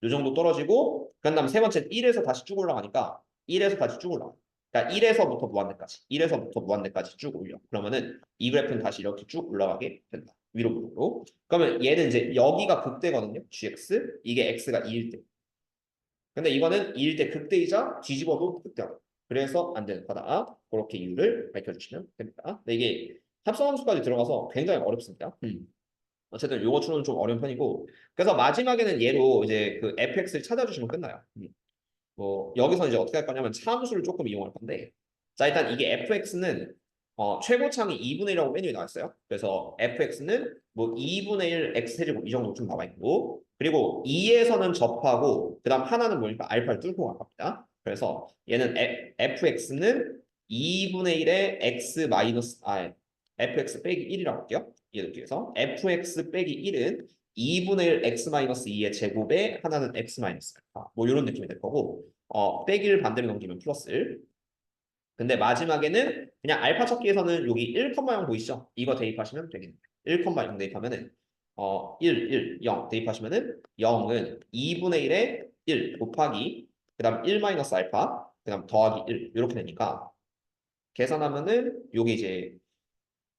요 정도 떨어지고 그다음 세 번째 1에서 다시 쭉 올라가니까 1에서 다시 쭉 올라가. 그러니까 1에서부터 무한대까지. 1에서부터 무한대까지 쭉 올려. 그러면은 이 그래프는 다시 이렇게 쭉 올라가게 된다. 위로. 그러면 얘는 이제 여기가 극대거든요. gx. 이게 x가 2일 때. 근데 이거는 2일 때 극대이자 뒤집어도 극대다. 그래서 안 되는 거다. 그렇게 이유를 밝혀주시면 됩니다. 근데 이게 합성함수까지 들어가서 굉장히 어렵습니다. 어쨌든 요거 추론은 좀 어려운 편이고 그래서 마지막에는 얘로 이제 그 fx를 찾아주시면 끝나요. 뭐 여기서 이제 어떻게 할 거냐면 차함수를 조금 이용할 건데 자 일단 이게 fx는 최고창이 2분의 1이라고 메뉴에 나왔어요. 그래서 fx는 뭐 2분의 1 x 세제곱 이 정도 좀 나와 있고 그리고 2에서는 접하고 그다음 하나는 뭐니까 알파를 뚫고 갈 겁니다. 그래서 얘는 fx는 2분의 1의 x 마이너스 fx 빼기 1이라고 할게요. 이렇게 해서 fx 빼기 1은 2분의 1 x 마이너스 2의 제곱에 하나는 x 마이너스 알파 뭐 이런 느낌이 될 거고 빼기를 반대로 넘기면 플러스 1. 근데 마지막에는 그냥 알파 찾기에서는 여기 1,0 보이시죠? 이거 대입하시면 되겠네요. 1,0 대입하면은 1, 0 대입하시면은 0은 2분의 1에 1 곱하기 그다음 1 마이너스 알파 그다음 더하기 1 이렇게 되니까 계산하면은 여기 이제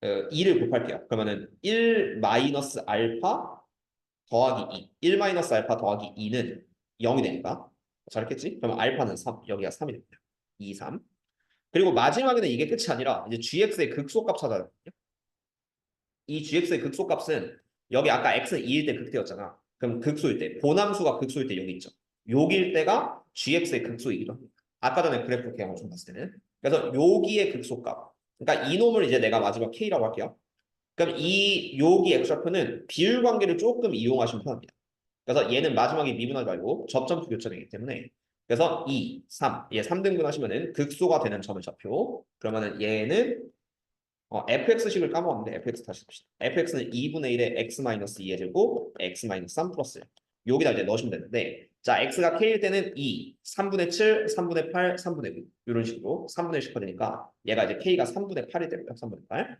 2를 곱할게요. 그러면은 1 마이너스 알파 더하기 2. 1 마이너스 알파 더하기 2는 0이 되니까 잘했겠지? 그러면 알파는 3. 여기가 3이 됩니다. 2, 3. 그리고 마지막에는 이게 끝이 아니라 이제 gx의 극소값 찾아야 돼요. 이 gx의 극소값은 여기 아까 x는 2일 때 극대였잖아. 그럼 극소일 때 보남수가 극소일 때 여기 있죠. 여기일 때가 gx의 극소이기도 합니다. 아까 전에 그래프 계양을 좀 봤을 때는. 그래서 여기의 극소값. 그러니까 이놈을 이제 내가 마지막 k라고 할게요. 그럼 이 여기 x좌표는 비율 관계를 조금 이용하시면 편합니다. 그래서 얘는 마지막에 미분하지 말고 접점수 교차되기 때문에 그래서 2, 3, 얘 3등분 하시면은 극소가 되는 점을 좌표. 그러면은 얘는 fx식을 까먹었는데 fx 다시 봅시다. fx는 2분의 1에 x-2의 제곱 x-3 플러스 1. 여기다 이제 넣으시면 되는데 자 x가 k일 때는 2, 3분의 7, 3분의 8, 3분의 9 이런 식으로 3분의 10가 되니까 얘가 이제 k가 3분의 8이 되고요. 3분의 8.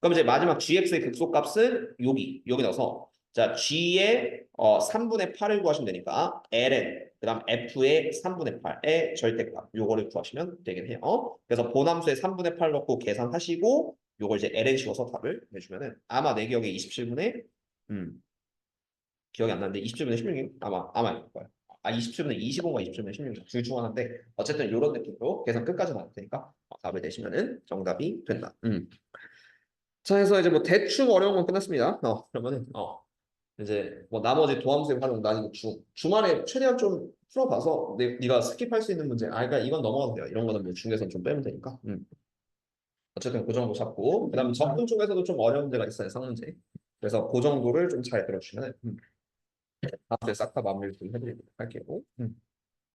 그럼 이제 마지막 gx의 극소값은 여기 넣어서 자 g의 3분의 8을 구하시면 되니까 ln 그다음 f의 3분의 8의 절대값 요거를 구하시면 되긴 해요. 그래서 보남수의 3분의 8 넣고 계산하시고 요걸 이제 ln 씌워서 답을 내주면은 아마 내 기억에 27분의 기억이 안 나는데 27분의 16이 아마 이럴 거예요. 27분의 25가 27분의 16이 둘중 하나인데 어쨌든 이런 느낌으로 계산 끝까지 나올 테니까 답을 내시면은 정답이 된다. 자, 해서 이제 뭐 대충 어려운 건 끝났습니다. 그러면은 이제 뭐 나머지 도함수의 활용 나중에 주말에 최대한 좀 풀어봐서 네가 스킵할 수 있는 문제. 그러니까 이건 넘어가도 돼요. 이런 거는 뭐 중에서 좀 빼면 되니까. 어쨌든 그 정도 잡고 그다음에 적분 쪽에서도 좀 어려운 데가 있어요. 상문제. 그래서 그 정도를 좀 잘 들어주시면 다음 주에 싹 다 마무리를 좀 해드리도록 할게요.